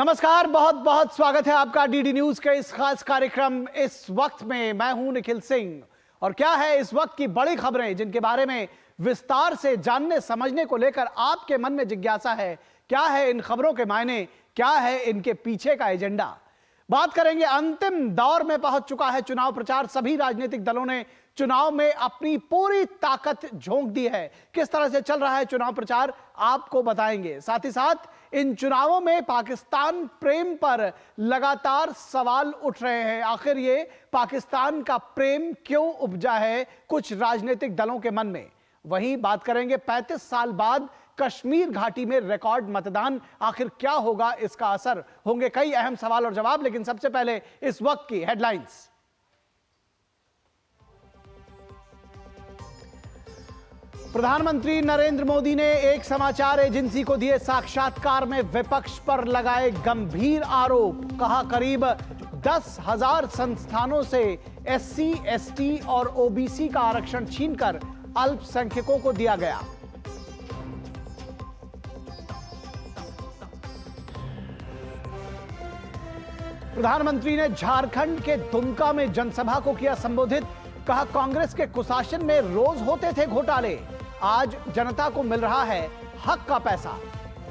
नमस्कार, बहुत बहुत स्वागत है आपका डीडी न्यूज के इस खास कार्यक्रम इस वक्त में। मैं हूं निखिल सिंह और क्या है इस वक्त की बड़ी खबरें जिनके बारे में विस्तार से जानने समझने को लेकर आपके मन में जिज्ञासा है। क्या है इन खबरों के मायने, क्या है इनके पीछे का एजेंडा। बात करेंगे, अंतिम दौर में पहुंच चुका है चुनाव प्रचार। सभी राजनीतिक दलों ने चुनाव में अपनी पूरी ताकत झोंक दी है। किस तरह से चल रहा है चुनाव प्रचार आपको बताएंगे। साथ ही साथ इन चुनावों में पाकिस्तान प्रेम पर लगातार सवाल उठ रहे हैं। आखिर ये पाकिस्तान का प्रेम क्यों उपजा है कुछ राजनीतिक दलों के मन में। वहीं बात करेंगे 35 साल बाद कश्मीर घाटी में रिकॉर्ड मतदान, आखिर क्या होगा इसका असर। होंगे कई अहम सवाल और जवाब, लेकिन सबसे पहले इस वक्त की हेडलाइंस। प्रधानमंत्री नरेंद्र मोदी ने एक समाचार एजेंसी को दिए साक्षात्कार में विपक्ष पर लगाए गंभीर आरोप। कहा, करीब 10,000 संस्थानों से एससी, एसटी और ओबीसी का आरक्षण छीनकर अल्पसंख्यकों को दिया गया। प्रधानमंत्री ने झारखंड के दुमका में जनसभा को किया संबोधित। कहा, कांग्रेस के कुशासन में रोज होते थे घोटाले, आज जनता को मिल रहा है हक का पैसा।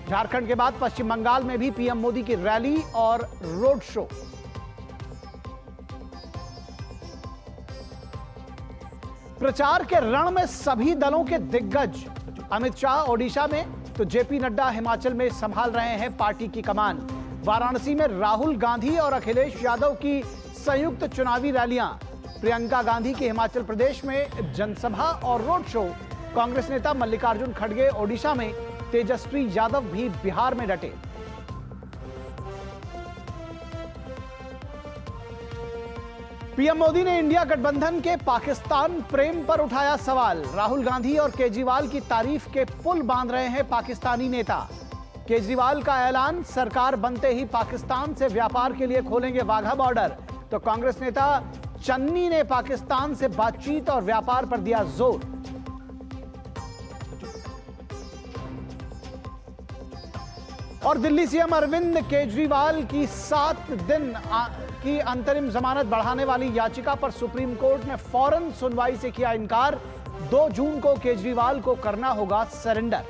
झारखंड के बाद पश्चिम बंगाल में भी पीएम मोदी की रैली और रोड शो। प्रचार के रण में सभी दलों के दिग्गज। अमित शाह ओडिशा में तो जेपी नड्डा हिमाचल में संभाल रहे हैं पार्टी की कमान। वाराणसी में राहुल गांधी और अखिलेश यादव की संयुक्त चुनावी रैलियां। प्रियंका गांधी की हिमाचल प्रदेश में जनसभा और रोड शो। कांग्रेस नेता मल्लिकार्जुन खड़गे ओडिशा में, तेजस्वी यादव भी बिहार में डटे। पीएम मोदी ने इंडिया गठबंधन के पाकिस्तान प्रेम पर उठाया सवाल। राहुल गांधी और केजरीवाल की तारीफ के पुल बांध रहे हैं पाकिस्तानी नेता। केजरीवाल का ऐलान, सरकार बनते ही पाकिस्तान से व्यापार के लिए खोलेंगे वाघा बॉर्डर। तो कांग्रेस नेता चन्नी ने पाकिस्तान से बातचीत और व्यापार पर दिया जोर। और दिल्ली सीएम अरविंद केजरीवाल की 7 दिन की अंतरिम जमानत बढ़ाने वाली याचिका पर सुप्रीम कोर्ट ने फौरन सुनवाई से किया इनकार। 2 जून को केजरीवाल को करना होगा सरेंडर।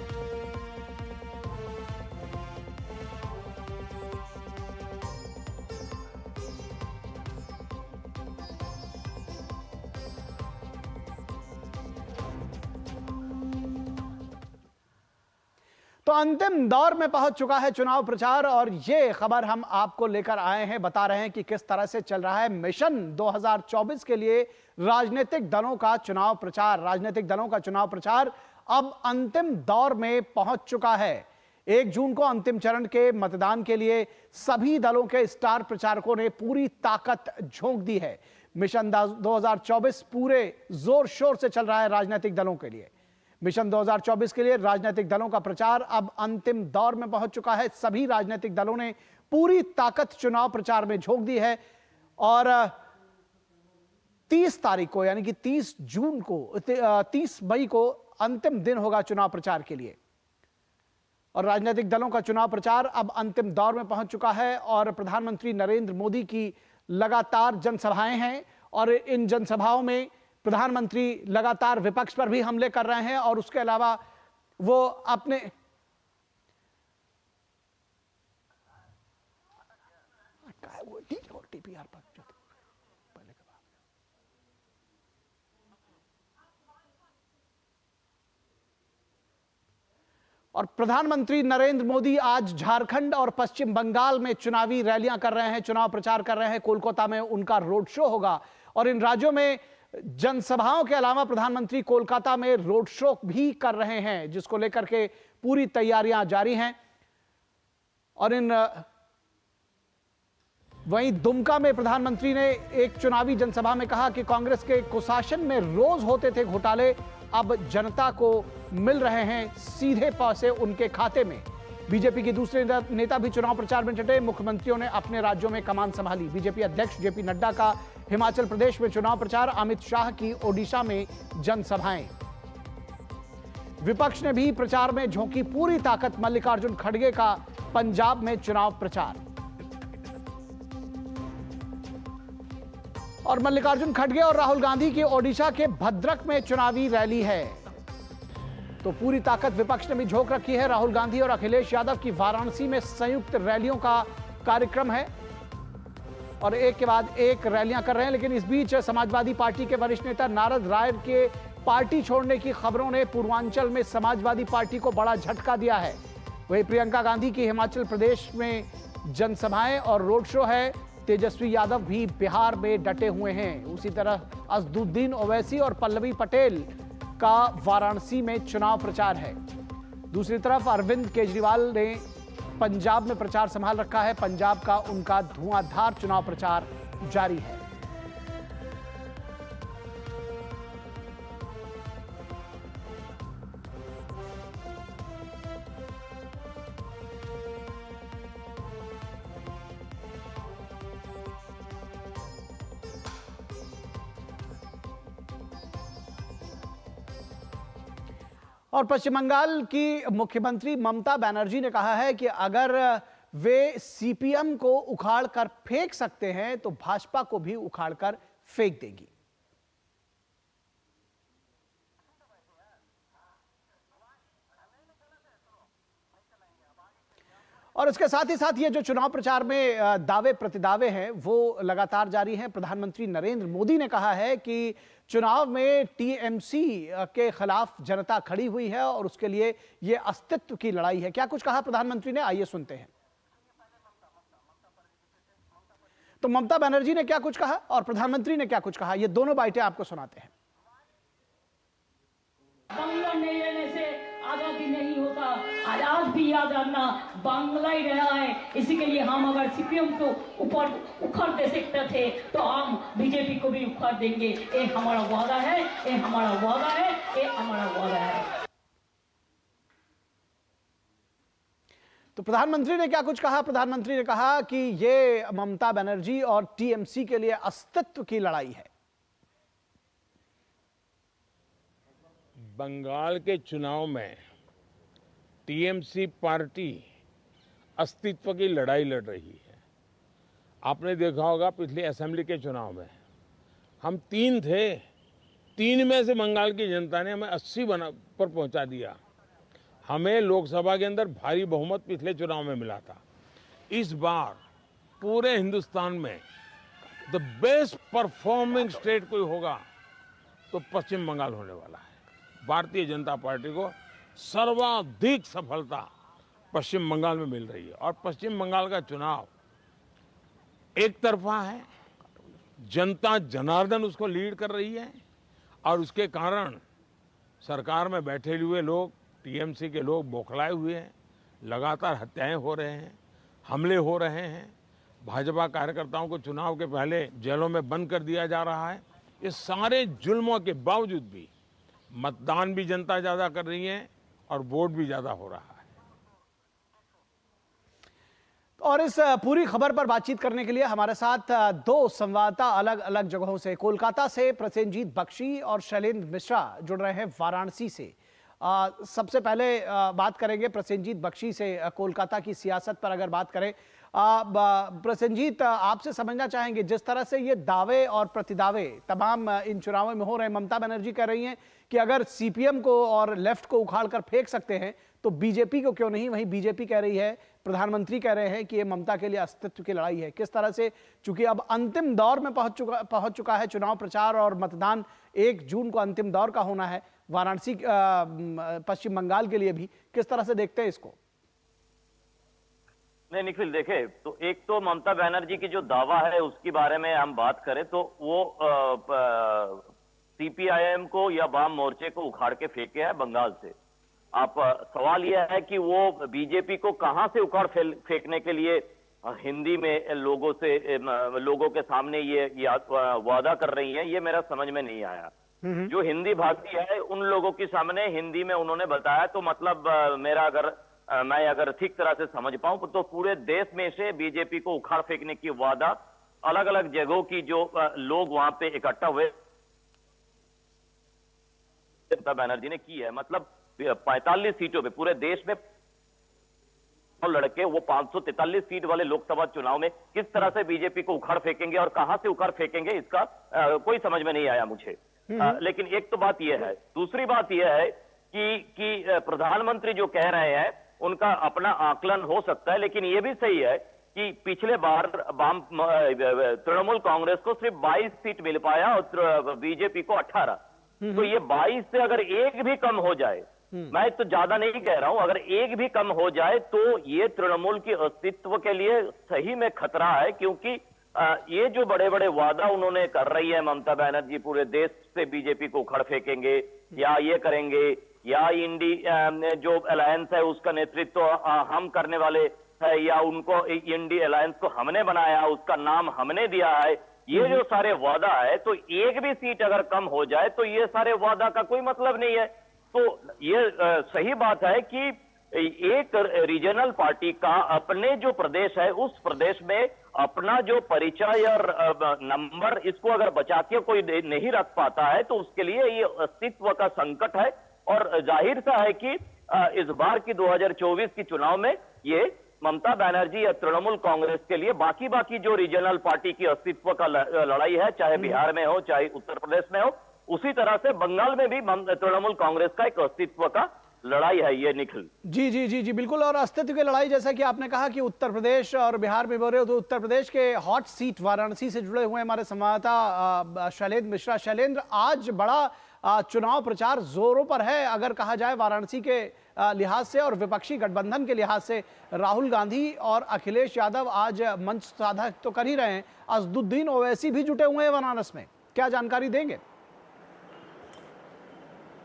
तो अंतिम दौर में पहुंच चुका है चुनाव प्रचार और ये खबर हम आपको लेकर आए हैं, बता रहे हैं कि किस तरह से चल रहा है मिशन 2024 के लिए राजनीतिक दलों का चुनाव प्रचार। राजनीतिक दलों का चुनाव प्रचार अब अंतिम दौर में पहुंच चुका है। 1 जून को अंतिम चरण के मतदान के लिए सभी दलों के स्टार प्रचारकों ने पूरी ताकत झोंक दी है। मिशन 2024 पूरे जोर शोर से चल रहा है राजनीतिक दलों के लिए। मिशन 2024 के लिए राजनीतिक दलों का प्रचार अब अंतिम दौर में पहुंच चुका है। सभी राजनीतिक दलों ने पूरी ताकत चुनाव प्रचार में झोंक दी है और 30 तारीख को यानी कि 30 मई को अंतिम दिन होगा चुनाव प्रचार के लिए। और राजनीतिक दलों का चुनाव प्रचार अब अंतिम दौर में पहुंच चुका है और प्रधानमंत्री नरेंद्र मोदी की लगातार जनसभाएं हैं और इन जनसभाओं में प्रधानमंत्री लगातार विपक्ष पर भी हमले कर रहे हैं और उसके अलावा वो अपने और प्रधानमंत्री नरेंद्र मोदी आज झारखंड और पश्चिम बंगाल में चुनावी रैलियां कर रहे हैं, चुनाव प्रचार कर रहे हैं। कोलकाता में उनका रोड शो होगा और इन राज्यों में जनसभाओं के अलावा प्रधानमंत्री कोलकाता में रोड शो भी कर रहे हैं, जिसको लेकर के पूरी तैयारियां जारी हैं। और वहीं दुमका में प्रधानमंत्री ने एक चुनावी जनसभा में कहा कि कांग्रेस के कुशासन में रोज होते थे घोटाले, अब जनता को मिल रहे हैं सीधे पैसे उनके खाते में। बीजेपी के दूसरे नेता भी चुनाव प्रचार में जुटे। मुख्यमंत्रियों ने अपने राज्यों में कमान संभाली। बीजेपी अध्यक्ष जेपी नड्डा का हिमाचल प्रदेश में चुनाव प्रचार, अमित शाह की ओडिशा में जनसभाएं। विपक्ष ने भी प्रचार में झोंकी पूरी ताकत। मल्लिकार्जुन खड़गे का पंजाब में चुनाव प्रचार। और मल्लिकार्जुन खड़गे और राहुल गांधी की ओडिशा के भद्रक में चुनावी रैली है। तो पूरी ताकत विपक्ष ने भी झोंक रखी है। राहुल गांधी और अखिलेश यादव की वाराणसी में संयुक्त रैलियों का कार्यक्रम है और एक के बाद एक रैलियां कर रहे हैं। लेकिन इस बीच समाजवादी पार्टी के वरिष्ठ नेता नारद राय के पार्टी छोड़ने की खबरों ने पूर्वांचल में समाजवादी पार्टी को बड़ा झटका दिया है। वहीं प्रियंका गांधी की हिमाचल प्रदेश में जनसभाएं और रोड शो है। तेजस्वी यादव भी बिहार में डटे हुए हैं। उसी तरह असदुद्दीन ओवैसी और पल्लवी पटेल का वाराणसी में चुनाव प्रचार है। दूसरी तरफ अरविंद केजरीवाल ने पंजाब में प्रचार संभाल रखा है। पंजाब का उनका धुआंधार चुनाव प्रचार जारी है। और पश्चिम बंगाल की मुख्यमंत्री ममता बनर्जी ने कहा है कि अगर वे सीपीएम को उखाड़ कर फेंक सकते हैं तो भाजपा को भी उखाड़ कर फेंक देगी। और इसके साथ ही साथ ये जो चुनाव प्रचार में दावे प्रतिदावे हैं वो लगातार जारी हैं। प्रधानमंत्री नरेंद्र मोदी ने कहा है कि चुनाव में टीएमसी के खिलाफ जनता खड़ी हुई है और उसके लिए ये अस्तित्व की लड़ाई है। क्या कुछ कहा प्रधानमंत्री ने, आइए सुनते हैं। तो ममता बनर्जी ने क्या कुछ कहा और प्रधानमंत्री ने क्या कुछ कहा, ये दोनों बाइटें आपको सुनाते हैं। बांग्ला नहीं लेने से आजादी नहीं होता। आज भी याद रखना, बांग्ला ही रहा है। इसी के लिए हम अगर सीपीएम को ऊपर उखाड़ दे सकते थे तो हम बीजेपी को भी उखाड़ देंगे। ये हमारा वादा है, ये हमारा वादा है, ये हमारा वादा है। तो प्रधानमंत्री ने क्या कुछ कहा? प्रधानमंत्री ने कहा कि ये ममता बनर्जी और टीएमसी के लिए अस्तित्व की लड़ाई है। बंगाल के चुनाव में टीएमसी पार्टी अस्तित्व की लड़ाई लड़ रही है। आपने देखा होगा पिछले असेंबली के चुनाव में हम 3 थे, 3 में से बंगाल की जनता ने हमें 80 पर पहुंचा दिया। हमें लोकसभा के अंदर भारी बहुमत पिछले चुनाव में मिला था। इस बार पूरे हिंदुस्तान में द बेस्ट परफॉर्मिंग स्टेट कोई होगा तो पश्चिम बंगाल होने वाला है। भारतीय जनता पार्टी को सर्वाधिक सफलता पश्चिम बंगाल में मिल रही है और पश्चिम बंगाल का चुनाव एक तरफा है। जनता जनार्दन उसको लीड कर रही है और उसके कारण सरकार में बैठे हुए लोग, टीएमसी के लोग बौखलाए हुए हैं। लगातार हत्याएं हो रहे हैं, हमले हो रहे हैं। भाजपा कार्यकर्ताओं को चुनाव के पहले जेलों में बंद कर दिया जा रहा है। ये सारे जुल्मों के बावजूद भी मतदान भी जनता ज्यादा कर रही है और वोट भी ज्यादा हो रहा है। और इस पूरी खबर पर बातचीत करने के लिए हमारे साथ 2 संवाददाता अलग अलग जगहों से, कोलकाता से प्रसेनजीत बख्शी और शैलेंद्र मिश्रा जुड़ रहे हैं वाराणसी से। सबसे पहले बात करेंगे प्रसेनजीत बख्शी से। कोलकाता की सियासत पर अगर बात करें, प्रसेनजीत, आपसे समझना चाहेंगे जिस तरह से ये दावे और प्रतिदावे तमाम इन चुनावों में हो रहे हैं। ममता बनर्जी कह रही हैं कि अगर सीपीएम को और लेफ्ट को उखाड़ कर फेंक सकते हैं तो बीजेपी को क्यों नहीं। वहीं बीजेपी कह रही है, प्रधानमंत्री कह रहे हैं कि ये ममता के लिए अस्तित्व की लड़ाई है। किस तरह से, चूंकि अब अंतिम दौर में पहुंच चुका है चुनाव प्रचार और मतदान 1 जून को अंतिम दौर का होना है वाराणसी पश्चिम बंगाल के लिए भी, किस तरह से देखते हैं इसको? नहीं निखिल, देखे तो एक तो ममता बनर्जी की जो दावा है उसके बारे में हम बात करें तो वो सीपीआईएम को या वाम मोर्चे को उखाड़ के फेंके है बंगाल से। आप सवाल यह है कि वो बीजेपी को कहां से उखाड़ फेंकने के लिए हिंदी में लोगों के सामने ये वादा कर रही है, ये मेरा समझ में नहीं आया। जो हिंदी भाषी है उन लोगों के सामने हिंदी में उन्होंने बताया, तो मतलब मैं अगर ठीक तरह से समझ पाऊं तो पूरे देश में से बीजेपी को उखाड़ फेंकने की वादा अलग अलग जगहों की जो लोग वहां पे इकट्ठा हुए ममता बनर्जी ने की है। मतलब 45 सीटों पे पूरे देश में लड़के वो 543 सीट वाले लोकसभा चुनाव में किस तरह से बीजेपी को उखाड़ फेंकेंगे और कहां से उखाड़ फेंकेंगे, इसका कोई समझ में नहीं आया मुझे। लेकिन एक तो बात यह है, दूसरी बात यह है कि प्रधानमंत्री जो कह रहे हैं उनका अपना आकलन हो सकता है, लेकिन यह भी सही है कि पिछले बार तृणमूल कांग्रेस को सिर्फ 22 सीट मिल पाया और बीजेपी को 18। तो ये 22 से अगर एक भी कम हो जाए, मैं तो ज्यादा नहीं कह रहा हूं, अगर एक भी कम हो जाए तो ये तृणमूल की अस्तित्व के लिए सही में खतरा है। क्योंकि ये जो बड़े बड़े वादा उन्होंने कर रही है ममता बनर्जी, पूरे देश से बीजेपी को उखड़ फेंकेंगे या ये करेंगे, या इंडी जो अलायंस है उसका नेतृत्व हम करने वाले है, या उनको इंडी अलायंस को हमने बनाया, उसका नाम हमने दिया है, ये जो सारे वादा है, तो एक भी सीट अगर कम हो जाए तो ये सारे वादा का कोई मतलब नहीं है। तो ये सही बात है कि एक रीजनल पार्टी का अपने जो प्रदेश है उस प्रदेश में अपना जो परिचय और नंबर, इसको अगर बचा के कोई नहीं रख पाता है तो उसके लिए ये अस्तित्व का संकट है। और जाहिर सा है कि इस बार की 2024 की चुनाव में ये ममता बनर्जी या तृणमूल कांग्रेस के लिए बाकी जो रीजनल पार्टी की अस्तित्व का लड़ाई है, चाहे बिहार में हो चाहे उत्तर प्रदेश में हो, उसी तरह से बंगाल में भी तृणमूल कांग्रेस का एक अस्तित्व का लड़ाई है ये, निखिल। जी जी जी जी बिल्कुल। और अस्तित्व की लड़ाई, जैसा कि आपने कहा कि उत्तर प्रदेश और बिहार में बोल रहे हो, तो उत्तर प्रदेश के हॉट सीट वाराणसी से जुड़े हुए हमारे संवाददाता शैलेंद्र मिश्रा। शैलेंद्र, आज बड़ा चुनाव प्रचार जोरों पर है अगर कहा जाए वाराणसी के लिहाज से, और विपक्षी गठबंधन के लिहाज से राहुल गांधी और अखिलेश यादव आज मंच साधा तो कर ही रहे हैं, असदुद्दीन ओवैसी भी जुटे हुए हैं वाराणसी में, क्या जानकारी देंगे?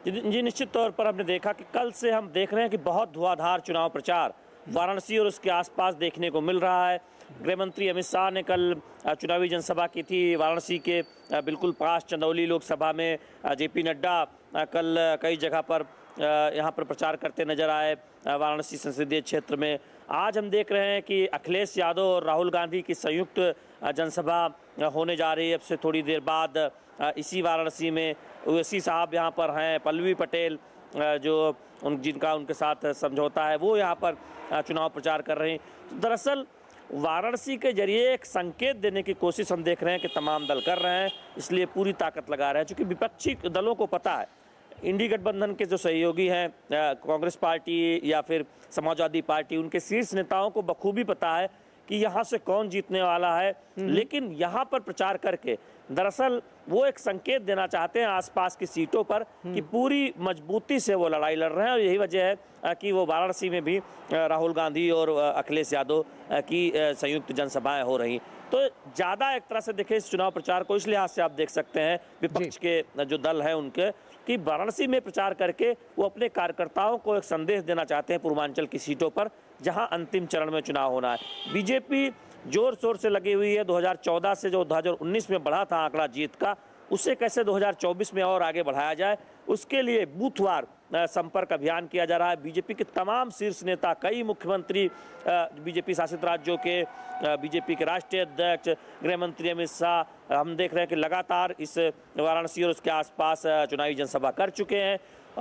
जी, निश्चित तौर पर हमने देखा कि कल से हम देख रहे हैं कि बहुत धुआंधार चुनाव प्रचार वाराणसी और उसके आसपास देखने को मिल रहा है। गृह मंत्री अमित शाह ने कल चुनावी जनसभा की थी वाराणसी के बिल्कुल पास चंदौली लोकसभा में। जेपी नड्डा कल कई जगह पर यहाँ पर प्रचार करते नजर आए वाराणसी संसदीय क्षेत्र में। आज हम देख रहे हैं कि अखिलेश यादव और राहुल गांधी की संयुक्त जनसभा होने जा रही है अब से थोड़ी देर बाद इसी वाराणसी में। ओवैसी साहब यहाँ पर हैं, पल्लवी पटेल जो जिनका उनके साथ समझौता है वो यहाँ पर चुनाव प्रचार कर रहे हैं। तो दरअसल वाराणसी के जरिए एक संकेत देने की कोशिश हम देख रहे हैं कि तमाम दल कर रहे हैं, इसलिए पूरी ताकत लगा रहे हैं। क्योंकि विपक्षी दलों को पता है, इंडी गठबंधन के जो सहयोगी हैं कांग्रेस पार्टी या फिर समाजवादी पार्टी, उनके शीर्ष नेताओं को बखूबी पता है कि यहाँ से कौन जीतने वाला है। लेकिन यहाँ पर प्रचार करके दरअसल वो एक संकेत देना चाहते हैं आसपास की सीटों पर कि पूरी मजबूती से वो लड़ाई लड़ रहे हैं। और यही वजह है कि वो वाराणसी में भी राहुल गांधी और अखिलेश यादव की संयुक्त जनसभाएं हो रही। तो ज़्यादा एक तरह से देखें इस चुनाव प्रचार को, इस लिहाज से आप देख सकते हैं विपक्ष के जो दल हैं उनके, कि वाराणसी में प्रचार करके वो अपने कार्यकर्ताओं को एक संदेश देना चाहते हैं पूर्वांचल की सीटों पर जहां अंतिम चरण में चुनाव होना है। बीजेपी जोर शोर से लगी हुई है 2014 से, जो 2019 में बढ़ा था आंकड़ा जीत का, उससे कैसे 2024 में और आगे बढ़ाया जाए, उसके लिए बूथवार संपर्क अभियान किया जा रहा है। बीजेपी के तमाम शीर्ष नेता, कई मुख्यमंत्री बीजेपी शासित राज्यों के, बीजेपी के राष्ट्रीय अध्यक्ष, गृह मंत्री अमित शाह, हम देख रहे हैं कि लगातार इस वाराणसी और उसके आसपास चुनावी जनसभा कर चुके हैं।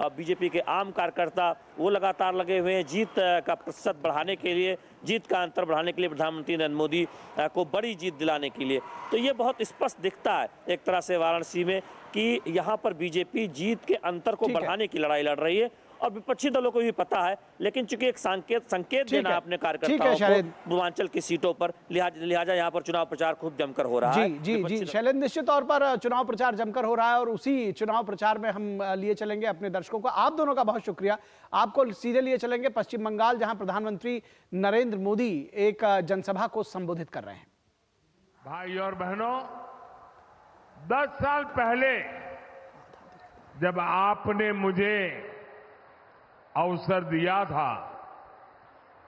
बीजेपी के आम कार्यकर्ता वो लगातार लगे हुए हैं जीत का प्रतिशत बढ़ाने के लिए, जीत का अंतर बढ़ाने के लिए, प्रधानमंत्री नरेंद्र मोदी को बड़ी जीत दिलाने के लिए। तो ये बहुत स्पष्ट दिखता है एक तरह से वाराणसी में कि यहाँ पर बीजेपी जीत के अंतर को बढ़ाने की लड़ाई लड़ रही है। और विपक्षी दलों को भी पता है, लेकिन चूंकि एक संकेत देना अपने कार्यकर्ताओं को पूर्वांचल की सीटों पर, लिहाजा यहाँ पर चुनाव प्रचार खूब जमकर हो रहा है। जी जी शैलेंद्र, निश्चित तौर पर चुनाव प्रचार जमकर हो रहा है और उसी चुनाव प्रचार में हम लिए चलेंगे अपने दर्शकों को। आप दोनों का बहुत शुक्रिया। आपको सीधे लिए चलेंगे पश्चिम बंगाल, जहां प्रधानमंत्री नरेंद्र मोदी एक जनसभा को संबोधित कर रहे हैं। भाई और बहनों, 10 साल पहले जब आपने मुझे अवसर दिया था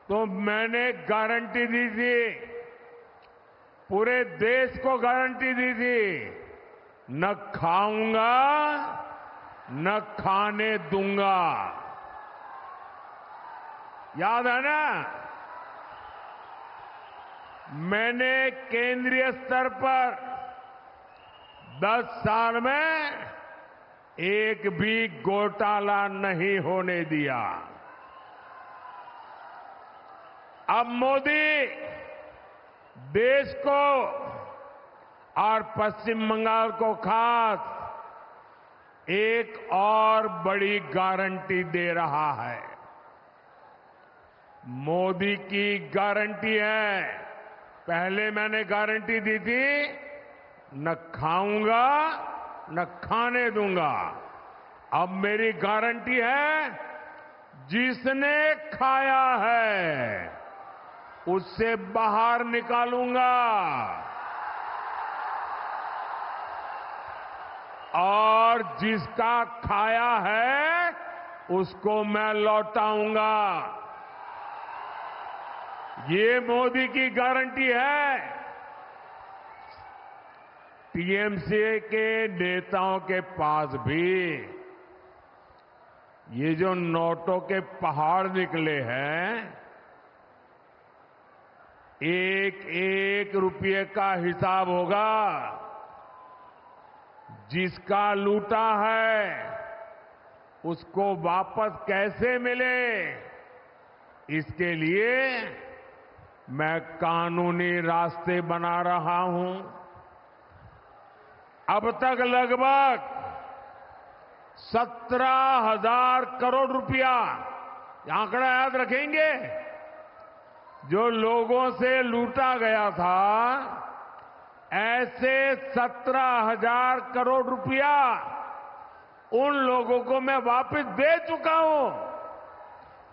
तो मैंने गारंटी दी थी, पूरे देश को गारंटी दी थी, न खाऊंगा न खाने दूंगा। याद है ना? मैंने केंद्रीय स्तर पर 10 साल में एक भी घोटाला नहीं होने दिया। अब मोदी देश को और पश्चिम बंगाल को खास एक और बड़ी गारंटी दे रहा है। मोदी की गारंटी है, पहले मैंने गारंटी दी थी, न खाऊंगा न खाने दूंगा। अब मेरी गारंटी है, जिसने खाया है उससे बाहर निकालूंगा और जिसका खाया है उसको मैं लौटाऊंगा। ये मोदी की गारंटी है। टीएमसी के नेताओं के पास भी ये जो नोटों के पहाड़ निकले हैं, एक एक रुपये का हिसाब होगा। जिसका लूटा है उसको वापस कैसे मिले, इसके लिए मैं कानूनी रास्ते बना रहा हूं। अब तक लगभग 17,000 करोड़ रुपया, आंकड़ा याद रखेंगे, जो लोगों से लूटा गया था, ऐसे 17,000 करोड़ रुपया उन लोगों को मैं वापस दे चुका हूं,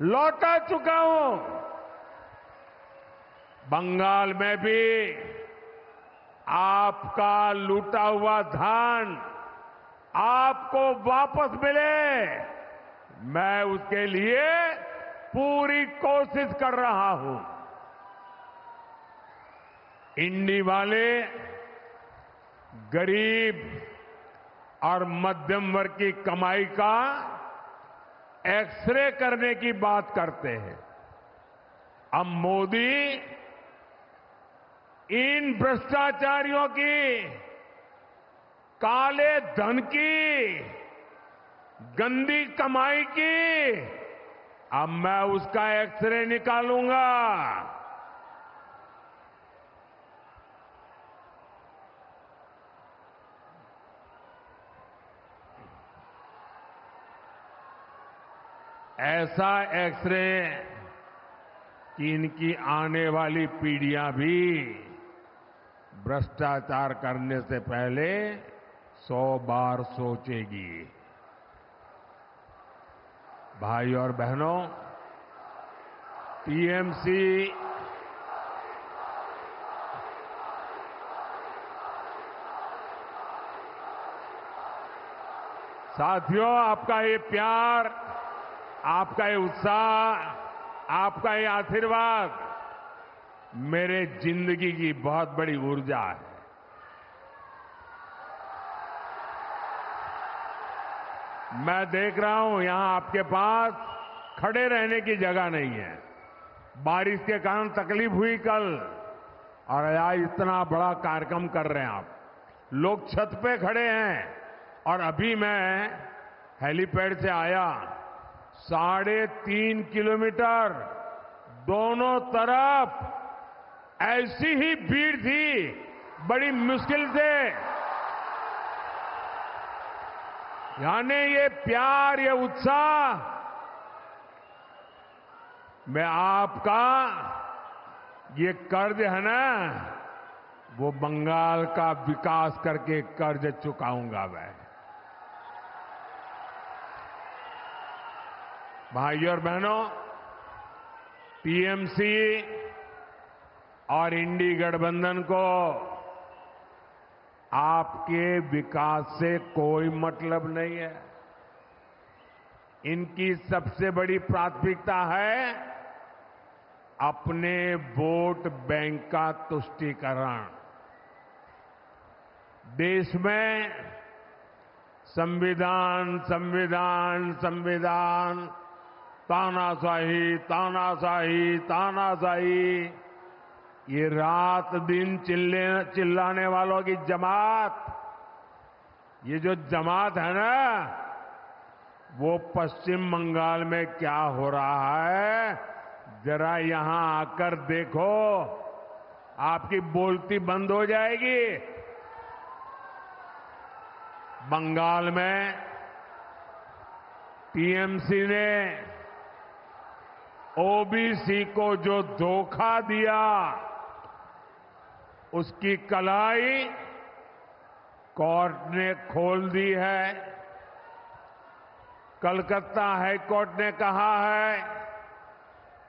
लौटा चुका हूं। बंगाल में भी आपका लूटा हुआ धन आपको वापस मिले, मैं उसके लिए पूरी कोशिश कर रहा हूं। इंडी वाले गरीब और मध्यम वर्ग की कमाई का एक्सरे करने की बात करते हैं। अब मोदी इन भ्रष्टाचारियों की, काले धन की, गंदी कमाई की, अब मैं उसका एक्सरे निकालूंगा। ऐसा एक्सरे कि इनकी आने वाली पीढ़ियां भी भ्रष्टाचार करने से पहले 100 बार सोचेगी। भाई और बहनों, टीएमसी साथियों, आपका ये प्यार, आपका ये उत्साह, आपका ये आशीर्वाद मेरे जिंदगी की बहुत बड़ी ऊर्जा है। मैं देख रहा हूं यहां आपके पास खड़े रहने की जगह नहीं है। बारिश के कारण तकलीफ हुई कल, और आज इतना बड़ा कार्यक्रम कर रहे हैं आप। लोग छत पे खड़े हैं, और अभी मैं हेलीपैड से आया, 3.5 किलोमीटर दोनों तरफ ऐसी ही भीड़ थी, बड़ी मुश्किल से। यानी ये प्यार, ये उत्साह, मैं आपका ये कर्ज है ना, वो बंगाल का विकास करके कर्ज चुकाऊंगा मैं। भाइयों और बहनों, टीएमसी और इंडी गठबंधन को आपके विकास से कोई मतलब नहीं है। इनकी सबसे बड़ी प्राथमिकता है अपने वोट बैंक का तुष्टीकरण। देश में संविधान संविधान संविधान, तानाशाही तानाशाही तानाशाही, ये रात दिन चिल्लाने वालों की जमात, ये जो जमात है ना, वो पश्चिम बंगाल में क्या हो रहा है जरा यहां आकर देखो, आपकी बोलती बंद हो जाएगी। बंगाल में टीएमसी ने ओबीसी को जो धोखा दिया, उसकी कलाई कोर्ट ने खोल दी है। कलकत्ता हाई कोर्ट ने कहा है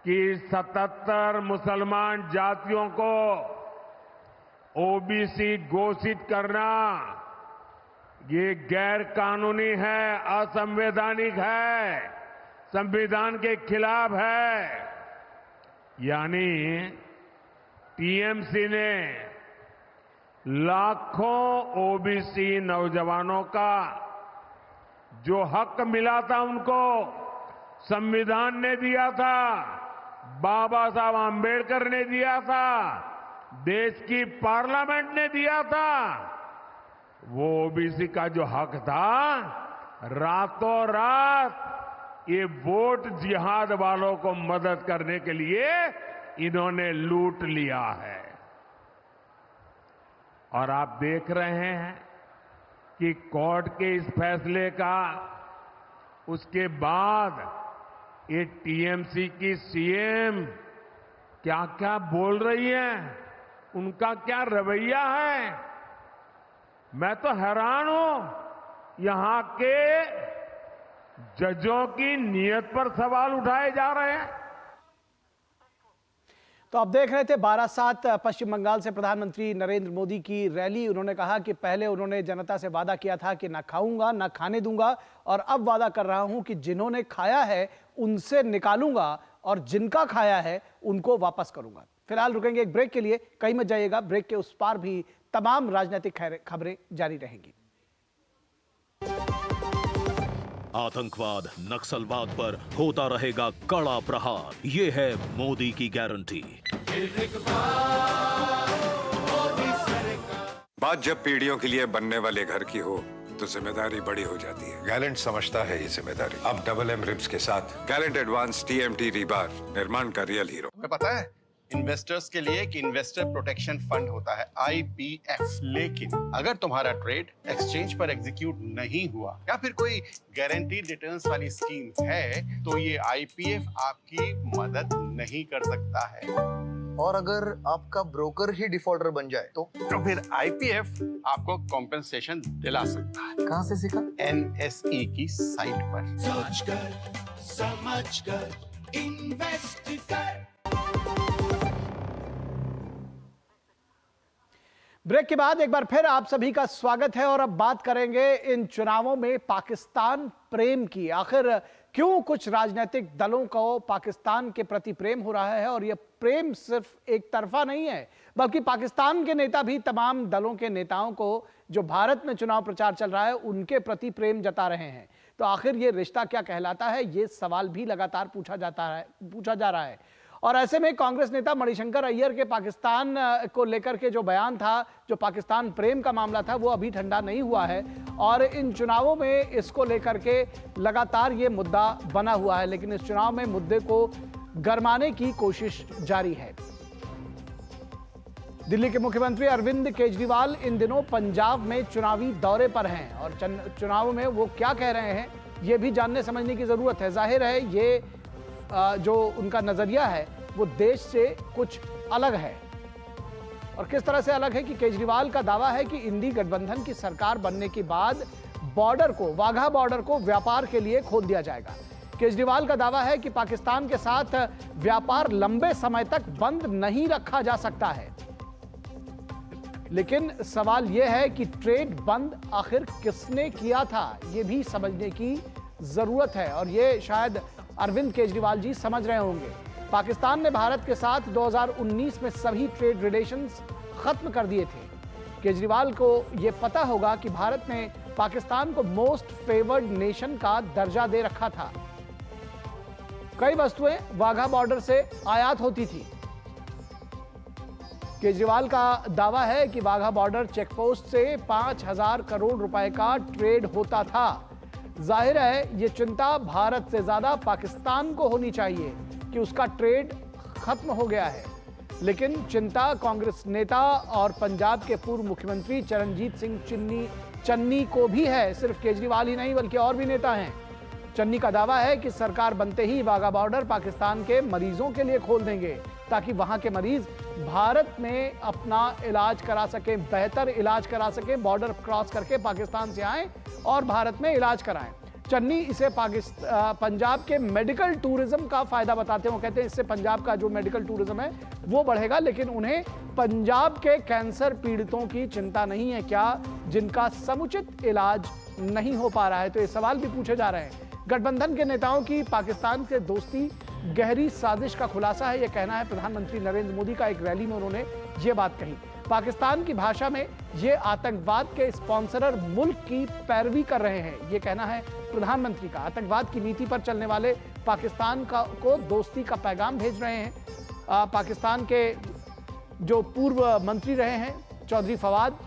कि 77 मुसलमान जातियों को ओबीसी घोषित करना ये गैर कानूनी है, असंवैधानिक है, संविधान के खिलाफ है। यानी टीएमसी ने लाखों ओबीसी नौजवानों का जो हक मिला था उनको संविधान ने दिया था, बाबा साहब आंबेडकर ने दिया था, देश की पार्लियामेंट ने दिया था, वो ओबीसी का जो हक था, रातों रात ये वोट जिहाद वालों को मदद करने के लिए इन्होंने लूट लिया है। और आप देख रहे हैं कि कोर्ट के इस फैसले का उसके बाद ये टीएमसी की सीएम क्या क्या बोल रही है, उनका क्या रवैया है। मैं तो हैरान हूं, यहां के जजों की नीयत पर सवाल उठाए जा रहे हैं। तो आप देख रहे थे बारासात पश्चिम बंगाल से प्रधानमंत्री नरेंद्र मोदी की रैली। उन्होंने कहा कि पहले उन्होंने जनता से वादा किया था कि ना खाऊंगा ना खाने दूंगा, और अब वादा कर रहा हूं कि जिन्होंने खाया है उनसे निकालूंगा और जिनका खाया है उनको वापस करूंगा। फिलहाल रुकेंगे एक ब्रेक के लिए, कहीं मत जाइएगा। ब्रेक के उस पार भी तमाम राजनीतिक खबरें जारी रहेंगी। आतंकवाद, नक्सलवाद पर होता रहेगा कड़ा प्रहार, ये है मोदी की गारंटी। बात जब पीढ़ियों के लिए बनने वाले घर की हो तो जिम्मेदारी बड़ी हो जाती है। गैलेंट समझता है ये जिम्मेदारी। अब डबल एम रिब्स के साथ गैलेंट एडवांस टीएमटी रीबार, निर्माण का रियल हीरो। तुम्हें पता है इन्वेस्टर्स के लिए एक इन्वेस्टर प्रोटेक्शन फंड होता है IPF, लेकिन अगर तुम्हारा ट्रेड एक्सचेंज पर एग्जीक्यूट नहीं हुआ या फिर कोई गारंटीड रिटर्न्स वाली स्कीम है तो ये IPF आपकी मदद नहीं कर सकता है। और अगर आपका ब्रोकर ही डिफॉल्टर बन जाए तो फिर IPF आपको कॉम्पेंसेशन दिला सकता है। कहां से सीखा? NSE की साइट पर। सोच कर, समझ कर, इन्वेस्ट कर। ब्रेक के बाद एक बार फिर आप सभी का स्वागत है और अब बात करेंगे इन चुनावों में पाकिस्तान प्रेम की। आखिर क्यों कुछ राजनीतिक दलों को पाकिस्तान के प्रति प्रेम हो रहा है, और यह प्रेम सिर्फ एक तरफा नहीं है बल्कि पाकिस्तान के नेता भी तमाम दलों के नेताओं को जो भारत में चुनाव प्रचार चल रहा है उनके प्रति प्रेम जता रहे हैं। तो आखिर ये रिश्ता क्या कहलाता है, ये सवाल भी लगातार पूछा जा रहा है। और ऐसे में कांग्रेस नेता मणिशंकर अय्यर के पाकिस्तान को लेकर के जो बयान था, जो पाकिस्तान प्रेम का मामला था, वो अभी ठंडा नहीं हुआ है और इन चुनावों में इसको लेकर के लगातार ये मुद्दा बना हुआ है। लेकिन इस चुनाव में मुद्दे को गरमाने की कोशिश जारी है। दिल्ली के मुख्यमंत्री अरविंद केजरीवाल इन दिनों पंजाब में चुनावी दौरे पर हैं और चुनाव में वो क्या कह रहे हैं ये भी जानने समझने की जरूरत है। जाहिर है ये जो उनका नजरिया है वो देश से कुछ अलग है। और किस तरह से अलग है कि केजरीवाल का दावा है कि इंडी गठबंधन की सरकार बनने के बाद बॉर्डर को, वाघा बॉर्डर को व्यापार के लिए खोल दिया जाएगा। केजरीवाल का दावा है कि पाकिस्तान के साथ व्यापार लंबे समय तक बंद नहीं रखा जा सकता है। लेकिन सवाल यह है कि ट्रेड बंद आखिर किसने किया था, यह भी समझने की जरूरत है और यह शायद अरविंद केजरीवाल जी समझ रहे होंगे। पाकिस्तान ने भारत के साथ 2019 में सभी ट्रेड रिलेशंस खत्म कर दिए थे। केजरीवाल को यह पता होगा कि भारत ने पाकिस्तान को मोस्ट फेवर्ड नेशन का दर्जा दे रखा था। कई वस्तुएं वाघा बॉर्डर से आयात होती थी। केजरीवाल का दावा है कि वाघा बॉर्डर चेकपोस्ट से 5,000 करोड़ रुपए का ट्रेड होता था। जाहिर है ये चिंता भारत से ज्यादा पाकिस्तान को होनी चाहिए कि उसका ट्रेड खत्म हो गया है। लेकिन चिंता कांग्रेस नेता और पंजाब के पूर्व मुख्यमंत्री चरणजीत सिंह चन्नी को भी है। सिर्फ केजरीवाल ही नहीं बल्कि और भी नेता हैं। चन्नी का दावा है कि सरकार बनते ही वाघा बॉर्डर पाकिस्तान के मरीजों के लिए खोल देंगे, ताकि वहां के मरीज भारत में अपना इलाज करा सकें, बेहतर इलाज करा सकें, बॉर्डर क्रॉस करके पाकिस्तान से आएं और भारत में इलाज कराएं। चन्नी इसे पंजाब के मेडिकल टूरिज्म का फायदा बताते हैं। वो कहते हैं इससे पंजाब का जो मेडिकल टूरिज्म है वो बढ़ेगा, लेकिन उन्हें पंजाब के कैंसर पीड़ितों की चिंता नहीं है क्या, जिनका समुचित इलाज नहीं हो पा रहा है। तो ये सवाल भी पूछे जा रहे हैं। गठबंधन के नेताओं की पाकिस्तान से दोस्ती गहरी साजिश का खुलासा है, यह कहना है प्रधानमंत्री नरेंद्र मोदी का। एक रैली में उन्होंने ये बात कही। पाकिस्तान की भाषा में ये आतंकवाद के स्पॉन्सरर मुल्क की पैरवी कर रहे हैं, ये कहना है प्रधानमंत्री का। आतंकवाद की नीति पर चलने वाले पाकिस्तान को दोस्ती का पैगाम भेज रहे हैं। पाकिस्तान के जो पूर्व मंत्री रहे हैं चौधरी फवाद,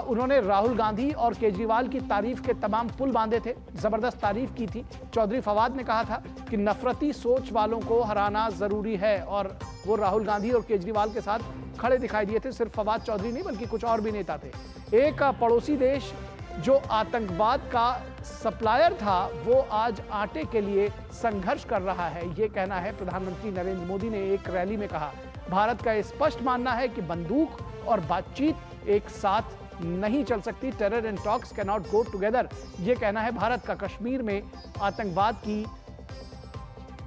उन्होंने राहुल गांधी और केजरीवाल की तारीफ के तमाम पुल बांधे थे, जबरदस्त तारीफ की थी। चौधरी फवाद ने कहा था कि नफरती सोच वालों को हराना जरूरी है, और वो राहुल गांधी और केजरीवाल के साथ खड़े दिखाई दिए थे। सिर्फ फवाद चौधरी नहीं बल्कि कुछ और भी नेता थे। एक पड़ोसी देश जो आतंकवाद का सप्लायर था वो आज आटे के लिए संघर्ष कर रहा है, ये कहना है प्रधानमंत्री नरेंद्र मोदी ने एक रैली में कहा। भारत का स्पष्ट मानना है कि बंदूक और बातचीत एक साथ नहीं चल सकती। Terror and talks can not go together, ये कहना है भारत का। कश्मीर में आतंकवाद की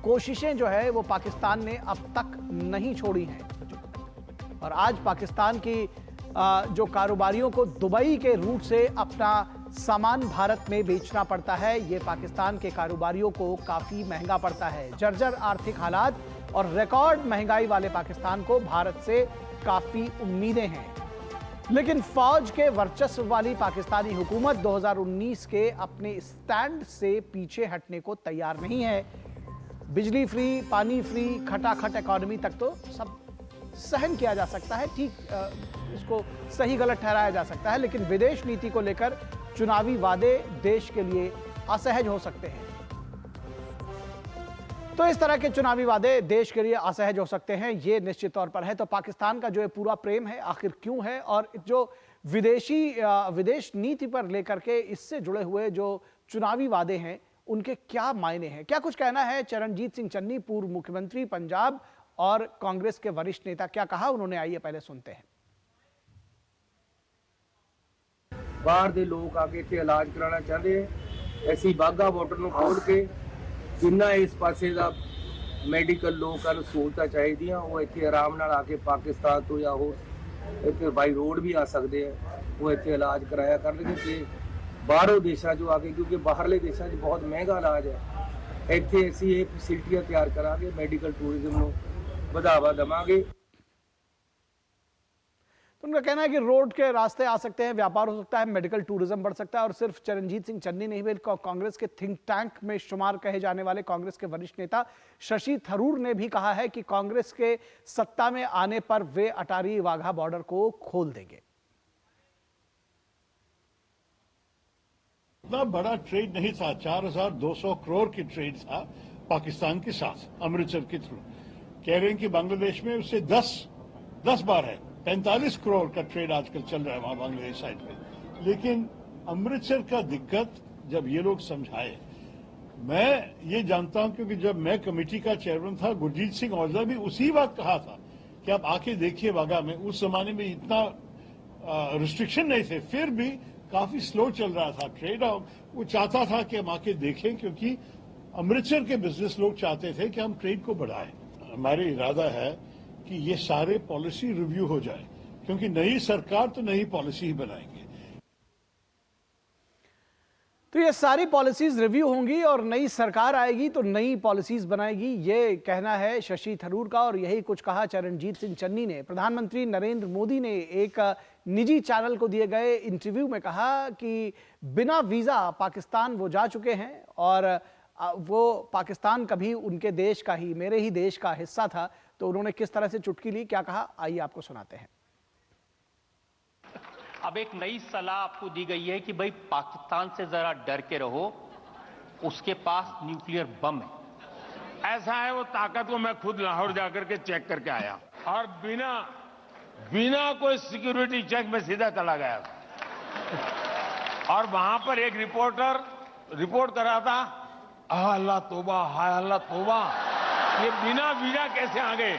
कोशिशें जो है वो पाकिस्तान ने अब तक नहीं छोड़ी हैं, और आज पाकिस्तान की जो कारोबारियों को दुबई के रूट से अपना सामान भारत में बेचना पड़ता है, ये पाकिस्तान के कारोबारियों को काफी महंगा पड़ता है। जर्जर आर्थिक हालात और रिकॉर्ड महंगाई वाले पाकिस्तान को भारत से काफी उम्मीदें हैं, लेकिन फौज के वर्चस्व वाली पाकिस्तानी हुकूमत 2019 के अपने स्टैंड से पीछे हटने को तैयार नहीं है। बिजली फ्री, पानी फ्री, खटाखट इकॉनमी तक तो सब सहन किया जा सकता है, ठीक इसको सही गलत ठहराया जा सकता है, लेकिन विदेश नीति को लेकर चुनावी वादे देश के लिए असहज हो सकते हैं। तो इस तरह के चुनावी वादे देश के लिए असहज हो सकते हैं, ये निश्चित तौर पर है। तो पाकिस्तान का जो है पूरा प्रेम है आखिर क्यों है, और जो विदेश नीति पर लेकर के इससे जुड़े हुए जो चुनावी वादे हैं उनके क्या मायने हैं, क्या कुछ कहना है चरणजीत सिंह चन्नी, पूर्व मुख्यमंत्री पंजाब और कांग्रेस के वरिष्ठ नेता, क्या कहा उन्होंने, आइए पहले सुनते हैं। बाहर के लोग आके इत्थे इलाज कराना चाहते हैं, ऐसी बाघा बॉर्डर ਨੂੰ खोल के जिन्ना इस पासे ਦਾ ਮੈਡੀਕਲ ਲੋਕਾਂ ਨੂੰ ਸਹੂਲਤਾਂ ਚਾਹੀਦੀਆਂ ਉਹ ਇੱਥੇ ਆਰਾਮ ਨਾਲ ਆ ਕੇ ਪਾਕਿਸਤਾਨ ਤੋਂ ਜਾਂ ਹੋਰ ਇੱਥੇ ਬਾਈ ਰੋਡ ਵੀ ਆ ਸਕਦੇ ਆ, ਉਹ ਇੱਥੇ ਇਲਾਜ ਕਰਾਇਆ ਕਰਨਗੇ। ਤੇ ਬਾਹਰੋਂ ਦੇਸ਼ਾਂ 'ਚੋਂ ਆ ਕੇ, ਕਿਉਂਕਿ ਬਾਹਰਲੇ ਦੇਸ਼ਾਂ 'ਚ ਬਹੁਤ ਮਹਿੰਗਾ ਇਲਾਜ ਹੈ, ਇੱਥੇ ਅਸੀਂ ਇਹ ਫੈਸਿਲਿਟੀਆਂ ਤਿਆਰ ਕਰਾਂਗੇ, ਮੈਡੀਕਲ ਟੂਰਿਜ਼ਮ ਨੂੰ बढ़ावा देवांगे। तो उनका कहना है कि रोड के रास्ते आ सकते हैं, व्यापार हो सकता है, मेडिकल टूरिज्म बढ़ सकता है। और सिर्फ चरणजीत सिंह चन्नी नहीं बल्कि कांग्रेस के थिंक टैंक में शुमार कहे जाने वाले कांग्रेस के वरिष्ठ नेता शशि थरूर ने भी कहा है कि कांग्रेस के सत्ता में आने पर वे अटारी वाघा बॉर्डर को खोल देंगे। इतना बड़ा ट्रेड नहीं था, 4200 करोड़ की ट्रेड था पाकिस्तान के साथ अमृतसर के थ्रू। कह रहे हैं कि बांग्लादेश में उससे 10 बार है, 45 करोड़ का ट्रेड आजकल चल रहा है वहां बांग्लादेश साइड पे। लेकिन अमृतसर का दिक्कत जब ये लोग समझाए, मैं ये जानता हूं क्योंकि जब मैं कमेटी का चेयरमैन था, गुरजीत सिंह औजला भी उसी वक्त कहा था कि आप आके देखिए वाघा में। उस जमाने में इतना रिस्ट्रिक्शन नहीं थे, फिर भी काफी स्लो चल रहा था ट्रेड। वो चाहता था कि हम आके देखें, क्योंकि अमृतसर के बिजनेस लोग चाहते थे कि हम ट्रेड को बढ़ाएं। हमारा इरादा है कि ये सारे पॉलिसी रिव्यू हो जाए, क्योंकि नई सरकार तो नई पॉलिसी ही बनाएंगे। तो ये सारी पॉलिसीज रिव्यू होंगी और नई सरकार आएगी तो नई पॉलिसीज बनाएगी, ये कहना है शशि थरूर का। और यही कुछ कहा चरणजीत सिंह चन्नी ने। प्रधानमंत्री नरेंद्र मोदी ने एक निजी चैनल को दिए गए इंटरव्यू में कहा कि बिना वीजा पाकिस्तान वो जा चुके हैं, और वो पाकिस्तान कभी उनके देश का ही, मेरे ही देश का हिस्सा था। तो उन्होंने किस तरह से चुटकी ली, क्या कहा, आइए आपको सुनाते हैं। अब एक नई सलाह आपको दी गई है कि भाई पाकिस्तान से जरा डर के रहो, उसके पास न्यूक्लियर बम है। ऐसा है वो ताकत को मैं खुद लाहौर जाकर के चेक करके आया और बिना कोई सिक्योरिटी चेक में सीधा चला गया और वहां पर एक रिपोर्टर रिपोर्ट कर रहा था, अल्लाह तौबा, हाय अल्लाह तौबा, ये बिना वीजा कैसे आ गए?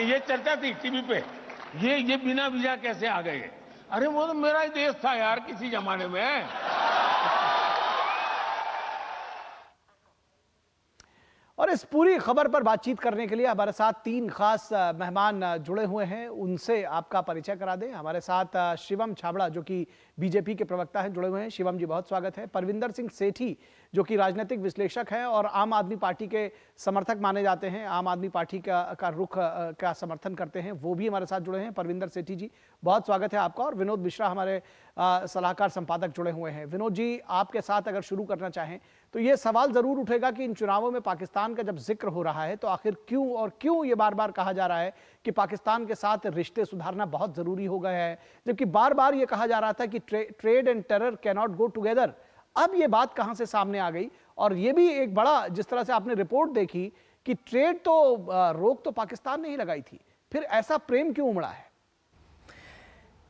ये चर्चा थी टीवी पे, ये बिना वीजा कैसे आ गए? अरे वो तो मेरा ही देश था यार किसी जमाने में। और इस पूरी खबर पर बातचीत करने के लिए हमारे साथ 3 खास मेहमान जुड़े हुए हैं, उनसे आपका परिचय करा दें। हमारे साथ शिवम छाबड़ा जो कि बीजेपी के प्रवक्ता हैं जुड़े हुए हैं। शिवम जी बहुत स्वागत है। परविंदर सिंह सेठी जो कि राजनीतिक विश्लेषक हैं और आम आदमी पार्टी के समर्थक माने जाते हैं, आम आदमी पार्टी का रुख का समर्थन करते हैं, वो भी हमारे साथ जुड़े हैं। परविंदर सेठी जी बहुत स्वागत है आपका। और विनोद मिश्रा हमारे सलाहकार संपादक जुड़े हुए हैं। विनोद जी आपके साथ अगर शुरू करना चाहें तो ये सवाल जरूर उठेगा कि इन चुनावों में पाकिस्तान का जब जिक्र हो रहा है तो आखिर क्यों ये बार बार कहा जा रहा है कि पाकिस्तान के साथ रिश्ते सुधारना बहुत जरूरी हो गया है, जबकि बार बार ये कहा जा रहा था कि trade and terror can not go together. अब ये बात कहां से सामने आ गई? और ये भी एक बड़ा, जिस तरह से आपने रिपोर्ट देखी कि ट्रेड तो रोक तो पाकिस्तान ने ही लगाई थी, फिर ऐसा प्रेम क्यों उमड़ा है?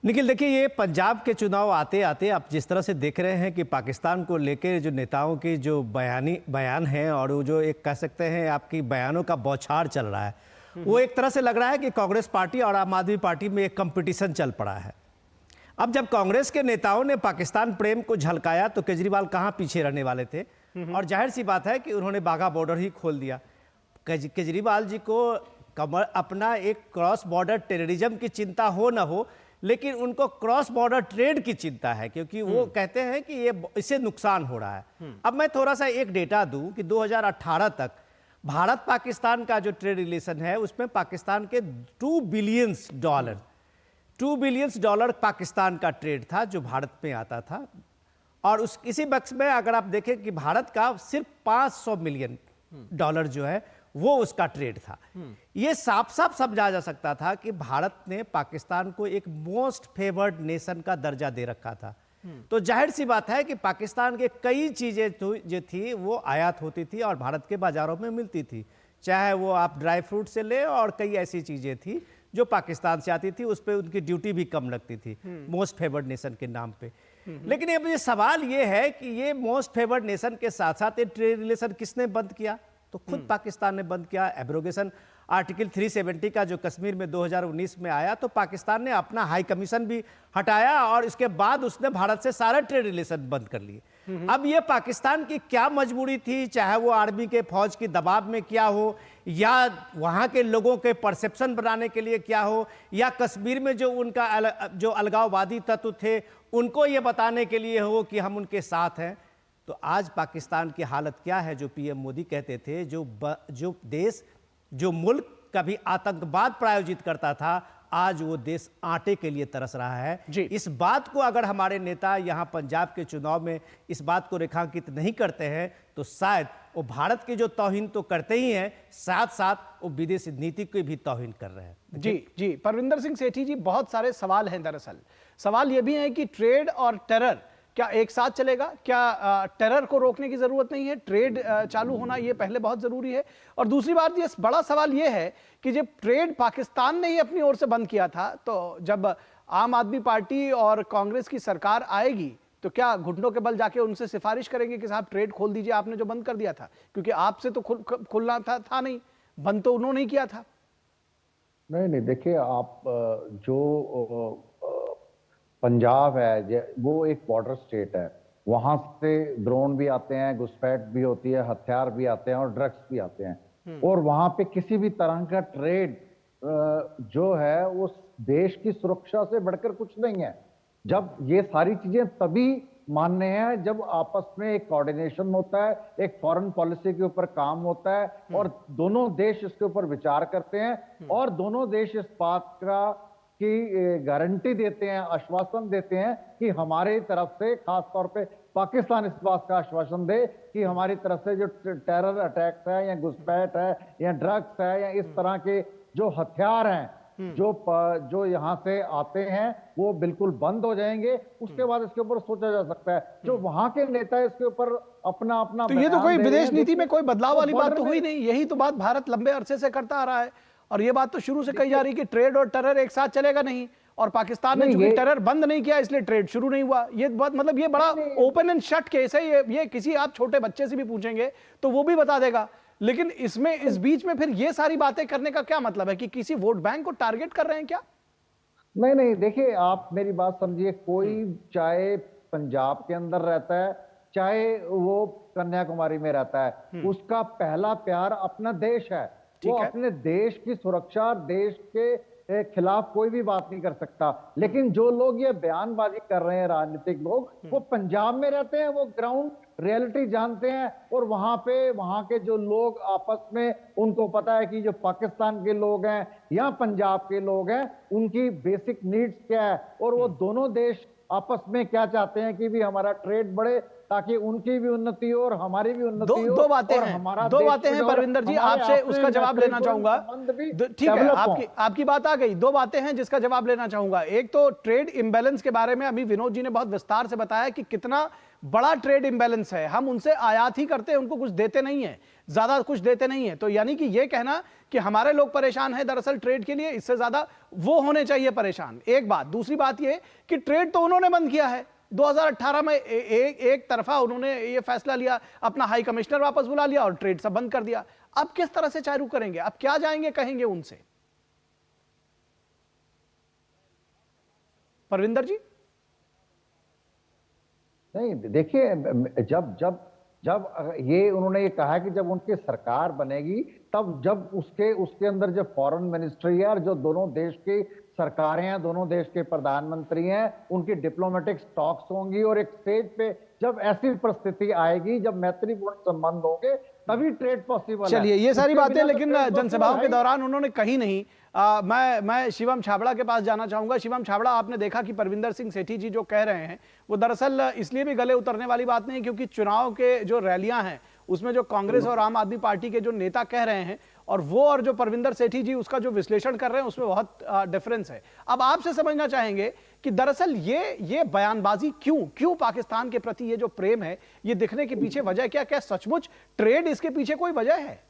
निखिल देखिए, ये पंजाब के चुनाव आते आते आप जिस तरह से देख रहे हैं कि पाकिस्तान को लेकर जो नेताओं की जो बयान है और वो जो एक कह सकते हैं आपकी बयानों का बौछार चल रहा है, वो एक तरह से लग रहा है कि कांग्रेस पार्टी और आम आदमी पार्टी में एक कंपटीशन चल पड़ा है। अब जब कांग्रेस के नेताओं ने पाकिस्तान प्रेम को झलकाया तो केजरीवाल कहाँ पीछे रहने वाले थे, और जाहिर सी बात है कि उन्होंने बाघा बॉर्डर ही खोल दिया। केजरीवाल जी को अपना एक क्रॉस बॉर्डर टेररिज्म की चिंता हो न हो, लेकिन उनको क्रॉस बॉर्डर ट्रेड की चिंता है, क्योंकि वो कहते हैं कि ये इससे नुकसान हो रहा है। अब मैं थोड़ा सा एक डेटा दूं कि 2018 तक भारत पाकिस्तान का जो ट्रेड रिलेशन है उसमें पाकिस्तान के $2 बिलियन पाकिस्तान का ट्रेड था जो भारत में आता था, और इसी बक्स में अगर आप देखें कि भारत का सिर्फ $500 मिलियन जो है वो उसका ट्रेड था। ये साफ साफ समझा जा सकता था कि भारत ने पाकिस्तान को एक मोस्ट फेवर्ड नेशन का दर्जा दे रखा था। तो जाहिर सी बात है कि पाकिस्तान के कई चीजें जो थी वो आयात होती थी और भारत के बाजारों में मिलती थी, चाहे वो आप ड्राई फ्रूट से ले, और कई ऐसी चीजें थी जो पाकिस्तान से आती थी, उस पर उनकी ड्यूटी भी कम लगती थी मोस्ट फेवर्ड नेशन के नाम पे। लेकिन अब ये सवाल ये है कि ये मोस्ट फेवर्ड नेशन के साथ साथ ये ट्रेड रिलेशन किसने बंद किया? तो खुद पाकिस्तान ने बंद किया। एब्रोगेशन आर्टिकल 370 का जो कश्मीर में 2019 में आया, तो पाकिस्तान ने अपना हाई कमीशन भी हटाया और इसके बाद उसने भारत से सारे ट्रेड रिलेशन बंद कर लिए। अब ये पाकिस्तान की क्या मजबूरी थी, चाहे वो आर्मी के फौज की दबाव में क्या हो, या वहाँ के लोगों के परसेप्शन बनाने के लिए क्या हो, या कश्मीर में जो उनका जो अलगाववादी तत्व थे उनको ये बताने के लिए हो कि हम उनके साथ हैं। तो आज पाकिस्तान की हालत क्या है? जो पीएम मोदी कहते थे, जो देश, जो मुल्क कभी आतंकवाद प्रायोजित करता था, आज वो देश आटे के लिए तरस रहा है। इस बात को अगर हमारे नेता यहाँ पंजाब के चुनाव में इस बात को रेखांकित नहीं करते हैं तो शायद वो भारत की जो तौहीन तो करते ही हैं, साथ साथ वो विदेश नीति की भी तौहीन कर रहे हैं। जी परविंदर सिंह सेठी जी, बहुत सारे सवाल हैं। दरअसल सवाल ये भी है कि ट्रेड और टेरर क्या एक साथ चलेगा? क्या टेरर को रोकने की जरूरत नहीं है? ट्रेड चालू होना ये पहले बहुत जरूरी है। और दूसरी बात, ये बड़ा सवाल ये है कि जब ट्रेड पाकिस्तान ने ही अपनी ओर से बंद किया था, तो जब आम आदमी पार्टी और कांग्रेस की सरकार आएगी तो क्या घुटनों के बल जाके उनसे सिफारिश करेंगे कि साहब ट्रेड खोल दीजिए, आपने जो बंद कर दिया था? क्योंकि आपसे तो खुलना था नहीं, बंद तो उन्होंने ही किया था। नहीं, देखिए आप जो पंजाब है वो एक बॉर्डर स्टेट है, वहां से ड्रोन भी आते हैं, घुसपैठ भी होती है, हथियार भी आते हैं और ड्रग्स भी आते हैं, और वहां पे किसी भी तरह का ट्रेड जो है वो देश की सुरक्षा से बढ़कर कुछ नहीं है। जब ये सारी चीजें तभी मान्य है जब आपस में एक कोऑर्डिनेशन होता है, एक फॉरेन पॉलिसी के ऊपर काम होता है, और दोनों देश इसके ऊपर विचार करते हैं, और दोनों देश इस बात का की गारंटी देते हैं, आश्वासन देते हैं कि हमारी तरफ से, खास तौर पे पाकिस्तान इस बात का आश्वासन दे कि हमारी तरफ से जो टेरर अटैक्स है या घुसपैठ है या ड्रग्स है या इस तरह के जो हथियार हैं जो यहाँ से आते हैं वो बिल्कुल बंद हो जाएंगे, उसके बाद इसके ऊपर सोचा जा सकता है। जो वहां के नेता इसके ऊपर अपना अपना तो ये तो कोई विदेश नीति में कोई बदलाव वाली बात तो हुई नहीं, यही तो बात भारत लंबे अरसे से करता आ रहा है। और ये बात तो शुरू से कही जा रही कि ट्रेड और टेरर एक साथ चलेगा नहीं, और पाकिस्तान ने चूंकि टेरर बंद नहीं किया इसलिए ट्रेड शुरू नहीं हुआ। ये बात मतलब ये बड़ा ओपन एंड शट केस है, ये किसी आप छोटे बच्चे से भी पूछेंगे तो वो भी बता देगा। लेकिन इसमें इस बीच में फिर ये सारी बातें करने का क्या मतलब है कि किसी वोट बैंक को टारगेट कर रहे हैं क्या? नहीं नहीं, देखिए आप मेरी बात समझिए, कोई चाहे पंजाब के अंदर रहता है चाहे वो कन्याकुमारी में रहता है, उसका पहला प्यार अपना देश है। वो अपने देश की सुरक्षा, देश के खिलाफ कोई भी बात नहीं कर सकता। लेकिन जो लोग ये बयानबाजी कर रहे हैं राजनीतिक लोग, वो पंजाब में रहते हैं, वो ग्राउंड रियलिटी जानते हैं, और वहां के जो लोग आपस में उनको पता है कि जो पाकिस्तान के लोग हैं या पंजाब के लोग हैं उनकी बेसिक नीड्स क्या है, और वो दोनों देश आपस में क्या चाहते हैं कि भी हमारा ट्रेड बढ़े ताकि उनकी भी उन्नति हो और हमारी भी उन्नति हो। दो बातें हैं परविंदर जी, आपसे उसका जवाब लेना चाहूंगा। ठीक है, आपकी बात आ गई। दो बातें हैं जिसका जवाब लेना चाहूंगा। एक तो ट्रेड इम्बैलेंस के बारे में अभी विनोद जी ने बहुत विस्तार से बताया कि कितना बड़ा ट्रेड इम्बैलेंस है, हम उनसे आयात ही करते हैं, उनको कुछ देते नहीं है, ज्यादा कुछ देते नहीं है। तो यानी कि ये कहना कि हमारे लोग परेशान हैं दरअसल ट्रेड के लिए, इससे ज्यादा वो होने चाहिए परेशान। एक बात। दूसरी बात ये कि ट्रेड तो उन्होंने बंद किया है 2018 में, एक तरफा उन्होंने ये फैसला लिया, अपना हाई कमिश्नर वापस बुला लिया और ट्रेड सब बंद कर दिया। अब किस तरह से चालू करेंगे? अब क्या जाएंगे कहेंगे उनसे? परविंदर जी नहीं, देखिए जब ये उन्होंने ये कहा कि जब उनकी सरकार बनेगी तब जब उसके अंदर जो फॉरेन मिनिस्ट्री है और जो दोनों देश की सरकारें हैं, दोनों देश के प्रधानमंत्री हैं, उनकी डिप्लोमेटिक टॉक्स होंगी, और एक स्टेज पे जब ऐसी परिस्थिति आएगी जब मैत्रीपूर्ण संबंध होंगे तभी ट्रेड पॉसिबल है। चलिए, ये सारी बातें लेकिन जनसभाओं के दौरान उन्होंने कही नहीं। मैं शिवम छाबड़ा के पास जाना चाहूंगा। शिवम छाबड़ा, आपने देखा कि परविंदर सिंह सेठी जी जो कह रहे हैं वो दरअसल इसलिए भी गले उतरने वाली बात नहीं, क्योंकि चुनाव के जो रैलियां हैं उसमें जो कांग्रेस और आम आदमी पार्टी के जो नेता कह रहे हैं और वो और जो परविंदर सेठी जी उसका जो विश्लेषण कर रहे हैं उसमें बहुत डिफरेंस है। अब आपसे समझना चाहेंगे कि दरअसल ये बयानबाजी क्यों पाकिस्तान के प्रति ये जो प्रेम है ये दिखने के पीछे वजह क्या सचमुच ट्रेड इसके पीछे कोई वजह है?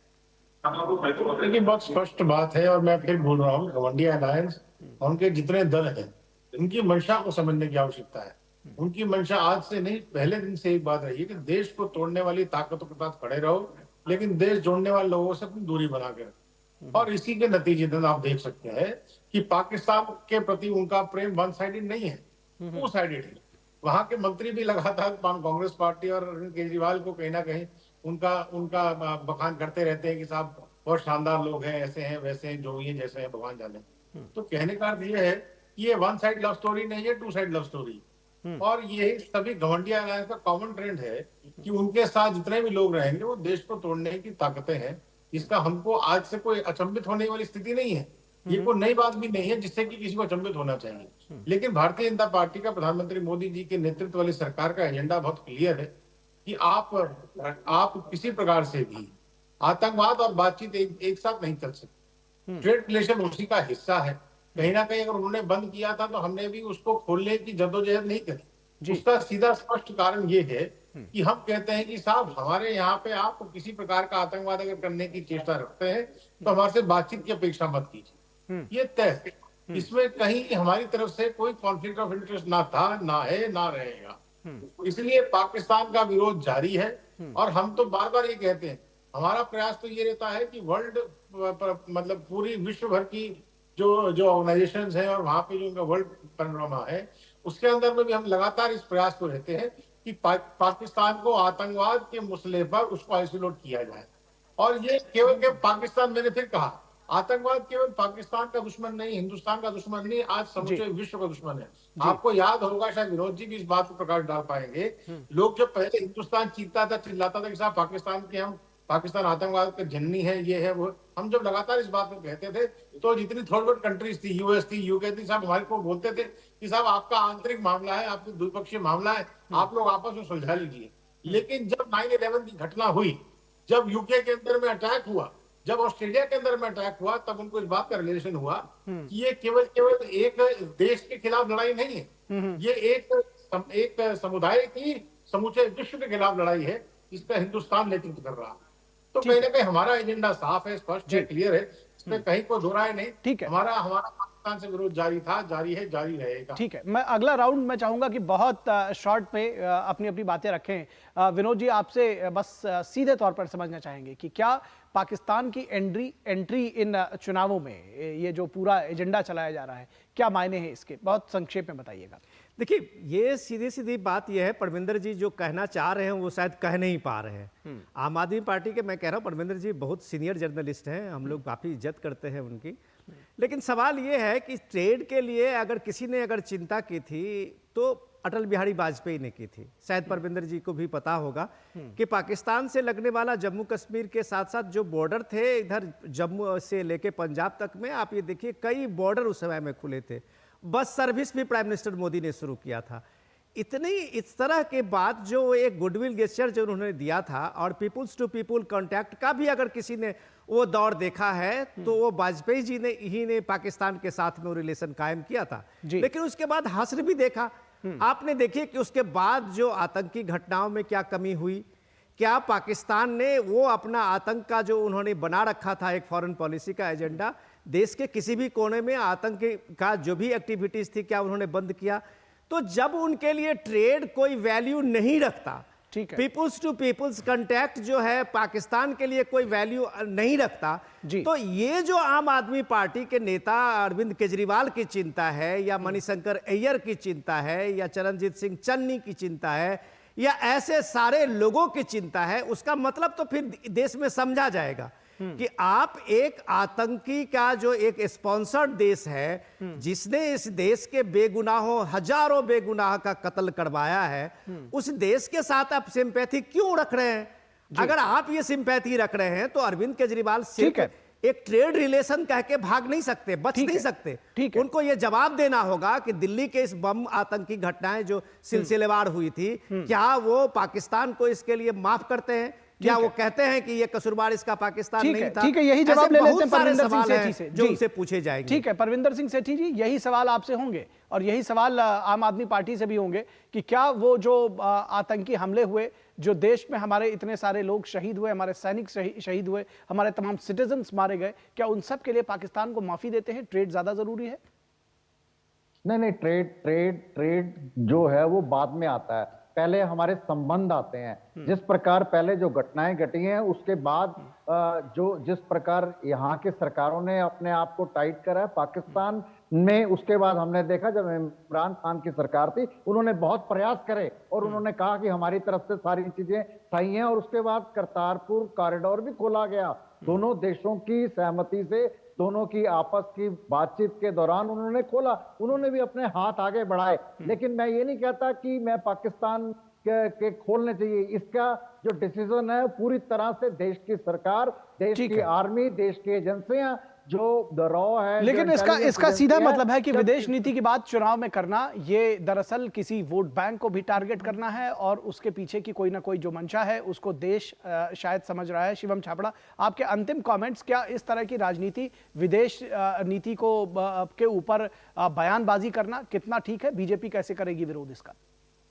देखिए, बहुत स्पष्ट बात है, और मैं फिर बोल रहा हूँ, गवर्नमेंट अलायंस उनके जितने दल हैं इनकी मंशा को समझने की आवश्यकता है। उनकी मंशा आज से नहीं, पहले दिन से एक बात रही है कि देश को तोड़ने वाली ताकतों के साथ खड़े रहो, लेकिन देश जोड़ने वाले लोगों से अपनी दूरी बना के रखो। और इसी के नतीजे आप देख सकते हैं कि पाकिस्तान के प्रति उनका प्रेम वन साइडेड नहीं है, टू साइडेड है। वहां के मंत्री भी लगातार कांग्रेस पार्टी और केजरीवाल को कहीं ना कहीं उनका बखान करते रहते हैं कि साहब बहुत शानदार लोग हैं, ऐसे हैं वैसे हैं, जो ये जैसे हैं भगवान जाने। तो कहने का अर्थ ये है कि ये वन साइड लव स्टोरी नहीं है, टू साइड लव स्टोरी। और ये सभी गवर्नमेंट अलायंस का कॉमन ट्रेंड है कि उनके साथ जितने भी लोग रहेंगे वो देश को तोड़ने की ताकतें हैं। इसका हमको आज से कोई अचंभित होने वाली स्थिति नहीं है, ये कोई नई बात भी नहीं है जिससे कि किसी को अचंभित होना चाहिए। लेकिन भारतीय जनता पार्टी का, प्रधानमंत्री मोदी जी के नेतृत्व वाली सरकार का एजेंडा बहुत क्लियर है कि आप किसी प्रकार से भी आतंकवाद और बातचीत एक साथ नहीं चल सकती। ट्रेड रिलेशन उसी का हिस्सा है। कहीं ना कहीं अगर उन्होंने बंद किया था तो हमने भी उसको खोलने की जद्दोजहद नहीं करी। उसका सीधा स्पष्ट कारण ये है कि हम कहते हैं कि साहब हमारे यहाँ पे आप किसी प्रकार का आतंकवाद अगर करने की चेष्टा रखते हैं तो हमारे से बातचीत की अपेक्षा मत कीजिए। ये तय, इसमें कहीं हमारी तरफ से कोई कॉन्फ्लिक्ट ऑफ इंटरेस्ट ना था, ना है, ना रहेगा। इसलिए पाकिस्तान का विरोध जारी है। और हम तो बार बार ये कहते हैं, हमारा प्रयास तो ये रहता है कि वर्ल्ड मतलब पूरी विश्व भर की जो ऑर्गेनाइजेशंस हैं और वहां पे जो उनका वर्ल्ड पैनोरामा है उसके अंदर में भी हम लगातार इस प्रयास को रहते हैं कि पाकिस्तान को आतंकवाद के मसले पर उसको आइसोलेट किया जाए। और ये केवल पाकिस्तान, मैंने फिर कहा, आतंकवाद केवल पाकिस्तान का दुश्मन नहीं, हिंदुस्तान का दुश्मन नहीं, आज समूचे विश्व का दुश्मन है। आपको याद होगा, शायद विनोद जी भी इस बात को प्रकाश डाल पाएंगे, लोग जब पहले हिंदुस्तान चीखता था, चिल्लाता था कि साहब पाकिस्तान आतंकवाद का जननी है, ये है वो, हम जब लगातार इस बात को कहते थे तो जितनी थर्ड वर्ल्ड कंट्रीज थी, यूएस थी, यूके थी, साहब हमारे को बोलते थे कि साहब आपका आंतरिक मामला है, आपका द्विपक्षीय मामला है, आप लोग आपस में सुलझा लीजिए। लेकिन जब 9/11 की घटना हुई, जब यूके के अंदर में अटैक हुआ, जब ऑस्ट्रेलिया के अंदर में अटैक हुआ तब उनको इस बात का रियलाइजेशन हुआ कि ये केवल एक देश के खिलाफ लड़ाई नहीं है, ये एक समुदाय की समूचे विश्व के खिलाफ लड़ाई है, इस पर हिंदुस्तान नेतृत्व कर रहा। तो कहीं ना कहीं हमारा एजेंडा साफ है, स्पष्ट है, क्लियर है, इसमें कहीं कोई दो राय नहीं। ठीक है, हमारा पाकिस्तान से विरोध जारी था, जारी है, जारी रहेगा। ठीक है, मैं अगला राउंड में चाहूंगा कि बहुत शॉर्ट में अपनी अपनी बातें रखें। विनोद जी, आपसे बस सीधे तौर पर समझना चाहेंगे कि क्या पाकिस्तान की एंट्री इन चुनावों में, ये जो पूरा एजेंडा चलाया जा रहा है, क्या मायने हैं इसके? बहुत संक्षेप में बताइएगा। देखिए, ये सीधी सीधी बात यह है, परमिंदर जी जो कहना चाह रहे हैं वो शायद कह नहीं पा रहे हैं। आम आदमी पार्टी के, मैं कह रहा हूँ, परमिंदर जी बहुत सीनियर जर्नलिस्ट हैं, हम लोग काफ़ी इज्जत करते हैं उनकी। लेकिन सवाल ये है कि ट्रेड के लिए अगर किसी ने अगर चिंता की थी तो अटल बिहारी वाजपेयी ने की थी। शायद परमिंदर जी को भी पता होगा कि पाकिस्तान से लगने वाला जम्मू कश्मीर के साथ साथ जो बॉर्डर थे इधर जम्मू से लेके पंजाब तक में, आप ये देखिए कई बॉर्डर उस समय में खुले थे। बस सर्विस भी प्राइम मिनिस्टर मोदी ने शुरू किया था। इस तरह के बात जो एक गुडविल गेस्चर जो उन्होंने दिया था, और पीपुल्स टू पीपुल कांटेक्ट का भी अगर किसी ने वो दौर देखा है तो वो वाजपेयी जी ने पाकिस्तान के साथ में वो रिलेशन कायम किया था। लेकिन उसके बाद हश्र भी देखा आपने, देखिए कि उसके बाद जो आतंकी घटनाओं में क्या कमी हुई, क्या पाकिस्तान ने वो अपना आतंक का जो उन्होंने बना रखा था एक फॉरेन पॉलिसी का एजेंडा, देश के किसी भी कोने में आतंक का जो भी एक्टिविटीज थी क्या उन्होंने बंद किया? तो जब उनके लिए ट्रेड कोई वैल्यू नहीं रखता, पीपुल्स टू पीपुल्स कांटेक्ट जो है पाकिस्तान के लिए कोई वैल्यू नहीं रखता, तो ये जो आम आदमी पार्टी के नेता अरविंद केजरीवाल की चिंता है, या मणिशंकर अय्यर की चिंता है, या चरणजीत सिंह चन्नी की चिंता है, या ऐसे सारे लोगों की चिंता है, उसका मतलब तो फिर देश में समझा जाएगा कि आप एक आतंकी का जो एक स्पॉन्सर्ड देश है, जिसने इस देश के बेगुनाहों, हजारों बेगुनाह का कत्ल करवाया है, उस देश के साथ आप सिंपैथी क्यों रख रहे हैं? अगर आप ये सिंपैथी रख रहे हैं तो अरविंद केजरीवाल सिर्फ एक ट्रेड रिलेशन कह के भाग नहीं सकते, बच नहीं सकते। उनको ये जवाब देना होगा कि दिल्ली के इस बम आतंकी घटनाएं जो सिलसिलेवार हुई थी, क्या वो पाकिस्तान को इसके लिए माफ करते हैं? क्या वो कहते हैं कि ये कसूरवार इसका पाकिस्तान नहीं था? ठीक है, यही जवाब ले लेते हैं परविंदर सिंह सेठी से, जो उनसे पूछे जाएंगे। ठीक है, परविंदर सिंह सेठी जी, यही सवाल आपसे होंगे और यही सवाल आम आदमी पार्टी से भी होंगे कि क्या वो जो आतंकी हमले हुए, जो देश में हमारे इतने सारे लोग शहीद हुए, हमारे सैनिक शहीद हुए, हमारे तमाम सिटीजन्स मारे गए, क्या उन सब के लिए पाकिस्तान को माफी देते हैं? ट्रेड ज्यादा जरूरी है? नहीं, ट्रेड जो है वो बाद में आता है, पहले हमारे संबंध आते हैं। जिस प्रकार पहले जो घटनाएं घटी हैं उसके बाद जिस प्रकार यहाँ के सरकारों ने अपने आप को टाइट करा है पाकिस्तान में, उसके बाद हमने देखा जब इमरान खान की सरकार थी, उन्होंने बहुत प्रयास करे और उन्होंने कहा कि हमारी तरफ से सारी चीजें सही हैं, और उसके बाद करतारपुर कॉरिडोर भी खोला गया। दोनों देशों की सहमति से, दोनों की आपस की बातचीत के दौरान उन्होंने खोला, उन्होंने भी अपने हाथ आगे बढ़ाए। लेकिन मैं ये नहीं कहता कि मैं पाकिस्तान के खोलने चाहिए। इसका जो डिसीजन है पूरी तरह से देश की सरकार, देश की आर्मी, देश की एजेंसियां जो रॉ है। लेकिन इसका सीधा मतलब है कि विदेश नीति की बात चुनाव में करना, ये दरअसल किसी वोट बैंक को भी टारगेट करना है और उसके पीछे की कोई ना कोई जो मंशा है उसको देश शायद समझ रहा है। शिवम छापड़ा, आपके अंतिम कमेंट्स, क्या इस तरह की राजनीति, विदेश नीति को के ऊपर बयानबाजी करना कितना ठीक है? बीजेपी कैसे करेगी विरोध इसका?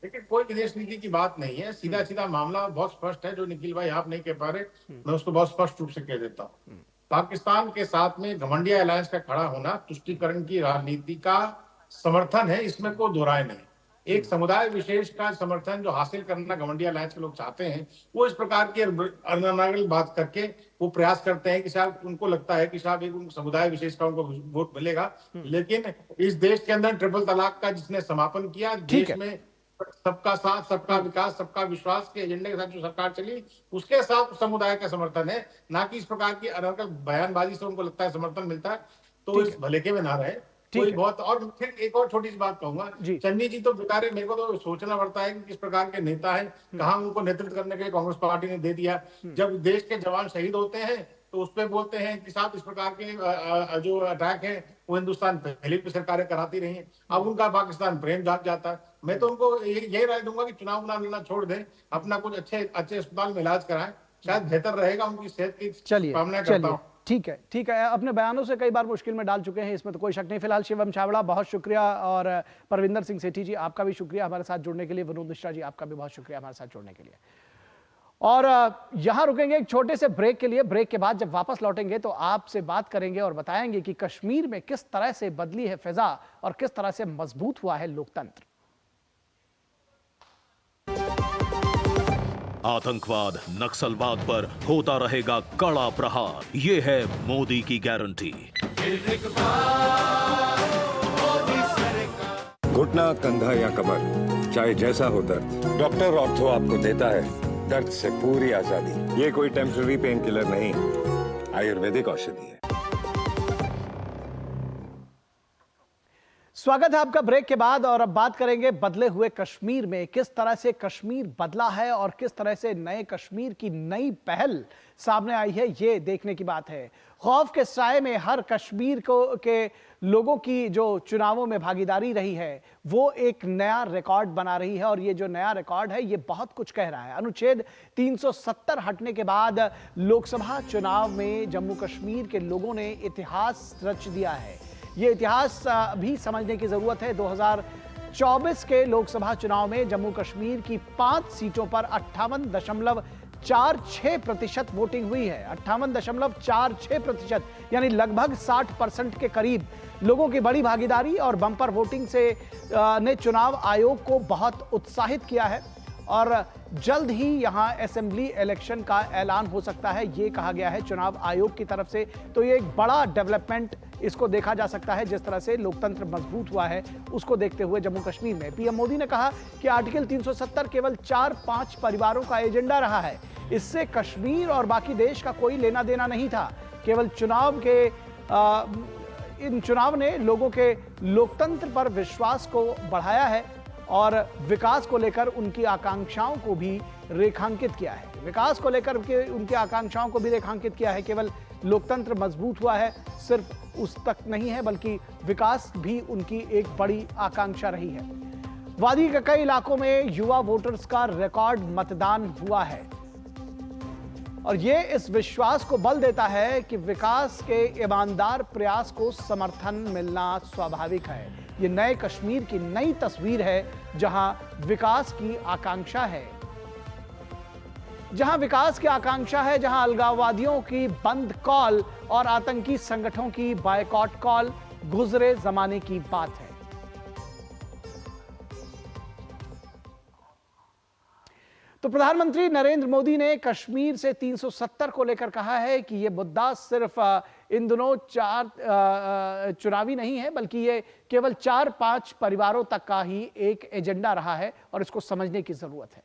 लेकिन कोई विदेश नीति की बात नहीं है, सीधा सीधा मामला बहुत स्पष्ट है। जो निखिल भाई आप नहीं कह पा रहे, मैं उसको बहुत स्पष्ट रूप से कह देता हूँ। पाकिस्तान के साथ में घमंडिया अलायंस का खड़ा होना तुष्टीकरण की राजनीति का समर्थन है, इसमें कोई दो राय नहीं। एक समुदाय विशेष का समर्थन जो हासिल करना घमंडिया अलायंस के लोग चाहते हैं, वो इस प्रकार की अनानागल बात करके वो प्रयास करते हैं कि शायद उनको लगता है कि शायद एक समुदाय विशेष का उनको वोट मिलेगा। लेकिन इस देश के अंदर ट्रिपल तलाक का जिसने समापन किया, देश में सबका साथ, सबका विकास, सबका विश्वास के एजेंडे के साथ जो सरकार चली, उसके साथ समुदाय का समर्थन है, ना कि इस प्रकार की अनर्गल बयानबाजी से उनको लगता है समर्थन मिलता है। तो इस भले के में ना रहे कोई बहुत। और फिर एक और छोटी सी बात कहूंगा, चन्नी जी तो बेचारे, मेरे को तो सोचना पड़ता है कि किस प्रकार के नेता है, कहाँ उनको नेतृत्व करने के लिए कांग्रेस पार्टी ने दे दिया। जब देश के जवान शहीद होते हैं तो उस पर बोलते हैं कि साहब इस प्रकार के जो अटैक है वो हिंदुस्तान पहले भी सरकारें कराती रही हैं, अब उनका पाकिस्तान प्रेम जाग जाता है। मैं तो उनको यही राय दूंगा कि चुनाव ना लड़ना छोड़ दें, अपना कुछ अच्छे अस्पताल में इलाज कराएं शायद बेहतर रहेगा, उनकी सेहत की चलिए कामना करता हूं। ठीक है। अपने बयानों से कई बार मुश्किल में डाल चुके हैं, इसमें तो कोई शक नहीं। फिलहाल शिवम छाबड़ा बहुत शुक्रिया, और परविंदर सिंह सेठी जी आपका भी शुक्रिया हमारे साथ जुड़ने के लिए। विनोद मिश्रा जी आपका भी बहुत शुक्रिया हमारे साथ जुड़ने के लिए। और यहां रुकेंगे एक छोटे से ब्रेक के लिए। ब्रेक के बाद जब वापस लौटेंगे तो आपसे बात करेंगे और बताएंगे कि कश्मीर में किस तरह से बदली है फिजा और किस तरह से मजबूत हुआ है लोकतंत्र। आतंकवाद, नक्सलवाद पर होता रहेगा कड़ा प्रहार, ये है मोदी की गारंटी। घुटना, कंधा या कमर, चाहे जैसा हो दर्द, डॉक्टर ऑर्थो आपको देता है दर्द से पूरी आजादी। ये कोई टेम्पररी पेन किलर नहीं, आयुर्वेदिक औषधि है। स्वागत है आपका ब्रेक के बाद, और अब बात करेंगे बदले हुए कश्मीर में किस तरह से कश्मीर बदला है और किस तरह से नए कश्मीर की नई पहल सामने आई है, ये देखने की बात है। खौफ के साए में हर कश्मीर के लोगों की जो चुनावों में भागीदारी रही है वो एक नया रिकॉर्ड बना रही है, और ये जो नया रिकॉर्ड है ये बहुत कुछ कह रहा है। अनुच्छेद 370 हटने के बाद लोकसभा चुनाव में जम्मू कश्मीर के लोगों ने इतिहास रच दिया है। ये इतिहास भी समझने की जरूरत है। 2024 के लोकसभा चुनाव में जम्मू कश्मीर की 5 सीटों पर 58.46% वोटिंग हुई है। 58.46%, यानी लगभग 60% के करीब लोगों की बड़ी भागीदारी और बम्पर वोटिंग से ने चुनाव आयोग को बहुत उत्साहित किया है, और जल्द ही यहां असेंबली इलेक्शन का ऐलान हो सकता है, ये कहा गया है चुनाव आयोग की तरफ से। तो ये एक बड़ा डेवलपमेंट इसको देखा जा सकता है। जिस तरह से लोकतंत्र मजबूत हुआ है उसको देखते हुए जम्मू कश्मीर में पीएम मोदी ने कहा कि आर्टिकल 370 केवल 4-5 परिवारों का एजेंडा रहा है। इससे कश्मीर और बाकी देश का कोई लेना देना नहीं था। केवल इन चुनाव ने लोगों के लोकतंत्र पर विश्वास को बढ़ाया है और विकास को लेकर उनकी आकांक्षाओं को भी रेखांकित किया है। विकास को लेकर उनकी आकांक्षाओं को भी रेखांकित किया है। केवल लोकतंत्र मजबूत हुआ है सिर्फ उस तक नहीं है, बल्कि विकास भी उनकी एक बड़ी आकांक्षा रही है। वादी के कई इलाकों में युवा वोटर्स का रिकॉर्ड मतदान हुआ है, और ये इस विश्वास को बल देता है कि विकास के ईमानदार प्रयास को समर्थन मिलना स्वाभाविक है। ये नए कश्मीर की नई तस्वीर है, जहां विकास की आकांक्षा है, जहां अलगाववादियों की बंद कॉल और आतंकी संगठनों की बायकॉट कॉल गुजरे जमाने की बात है। तो प्रधानमंत्री नरेंद्र मोदी ने कश्मीर से 370 को लेकर कहा है कि यह मुद्दा सिर्फ इन दोनों चुनावी नहीं है, बल्कि ये केवल 4-5 परिवारों तक का ही एक एजेंडा रहा है, और इसको समझने की जरूरत है।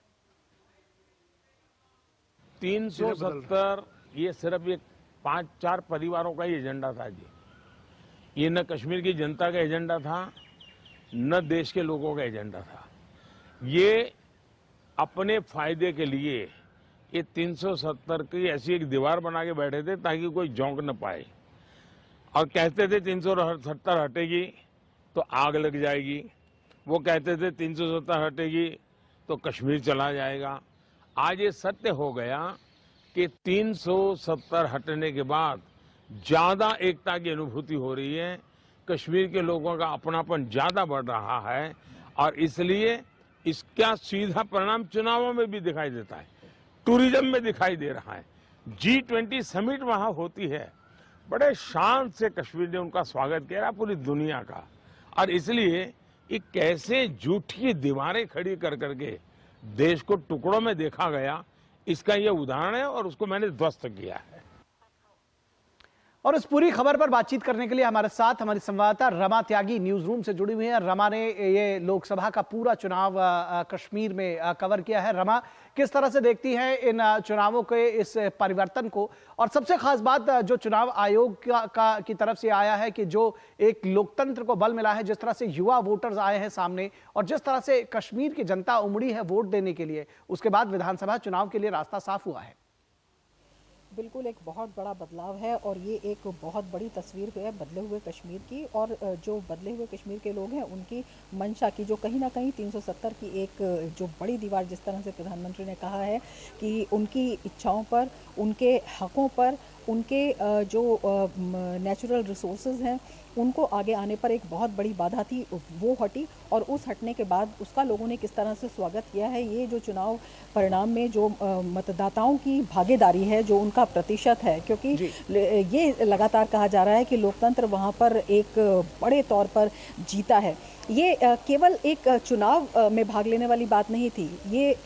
370 ये सिर्फ एक 5-4 परिवारों का ही एजेंडा था जी। ये न कश्मीर की जनता का एजेंडा था, न देश के लोगों का एजेंडा था। ये अपने फायदे के लिए ये 370 की ऐसी एक दीवार बना के बैठे थे ताकि कोई झोंक न पाए, और कहते थे 370 हटेगी तो आग लग जाएगी। वो कहते थे 370 हटेगी तो कश्मीर चला जाएगा। आज ये सत्य हो गया कि 370 हटने के बाद ज्यादा एकता की अनुभूति हो रही है, कश्मीर के लोगों का अपनापन ज्यादा बढ़ रहा है, और इसलिए इसका सीधा परिणाम चुनावों में भी दिखाई देता है, टूरिज्म में दिखाई दे रहा है। G20 समिट वहां होती है, बड़े शान से कश्मीर ने उनका स्वागत किया पूरी दुनिया का, और इसलिए ये कैसे झूठी दीवारें खड़ी कर करके देश को टुकड़ों में देखा गया, इसका ये उदाहरण है, और उसको मैंने ध्वस्त किया है। और इस पूरी खबर पर बातचीत करने के लिए हमारे साथ हमारी संवाददाता रमा त्यागी न्यूज रूम से जुड़ी हुई है। रमा ने ये लोकसभा का पूरा चुनाव कश्मीर में कवर किया है। रमा, किस तरह से देखती है इन चुनावों के इस परिवर्तन को, और सबसे खास बात जो चुनाव आयोग की तरफ से आया है कि जो एक लोकतंत्र को बल मिला है, जिस तरह से युवा वोटर्स आए हैं सामने, और जिस तरह से कश्मीर की जनता उमड़ी है वोट देने के लिए, उसके बाद विधानसभा चुनाव के लिए रास्ता साफ हुआ है। बिल्कुल एक बहुत बड़ा बदलाव है और ये एक बहुत बड़ी तस्वीर है बदले हुए कश्मीर की। और जो बदले हुए कश्मीर के लोग हैं उनकी मंशा की जो कहीं ना कहीं 370 की एक जो बड़ी दीवार, जिस तरह से प्रधानमंत्री ने कहा है कि उनकी इच्छाओं पर, उनके हकों पर, उनके जो नेचुरल रिसोर्सेज हैं उनको आगे आने पर एक बहुत बड़ी बाधा थी, वो हटी। और उस हटने के बाद उसका लोगों ने किस तरह से स्वागत किया है, ये जो चुनाव परिणाम में जो मतदाताओं की भागीदारी है, जो उनका प्रतिशत है, क्योंकि ये लगातार कहा जा रहा है कि लोकतंत्र वहाँ पर एक बड़े तौर पर जीता है। ये केवल एक चुनाव में भाग लेने वाली बात नहीं थी, ये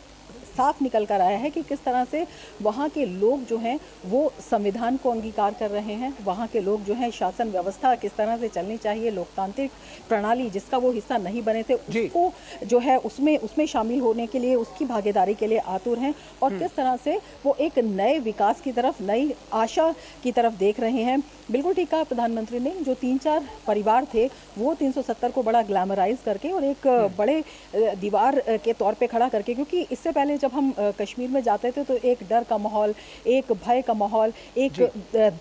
साफ निकल कर आया है कि किस तरह से वहाँ के लोग जो हैं वो संविधान को अंगीकार कर रहे हैं। वहाँ के लोग जो हैं शासन व्यवस्था किस तरह से चलनी चाहिए, लोकतांत्रिक प्रणाली जिसका वो हिस्सा नहीं बने थे उसको जो है उसमें शामिल होने के लिए, उसकी भागीदारी के लिए आतुर हैं। और किस तरह से वो एक नए विकास की तरफ, नई आशा की तरफ देख रहे हैं। बिल्कुल ठीक कहा प्रधानमंत्री ने, जो 3-4 परिवार थे वो 370 को बड़ा ग्लैमराइज करके और एक बड़े दीवार के तौर पे खड़ा करके, क्योंकि इससे पहले जब हम कश्मीर में जाते थे तो एक डर का माहौल, एक भय का माहौल, एक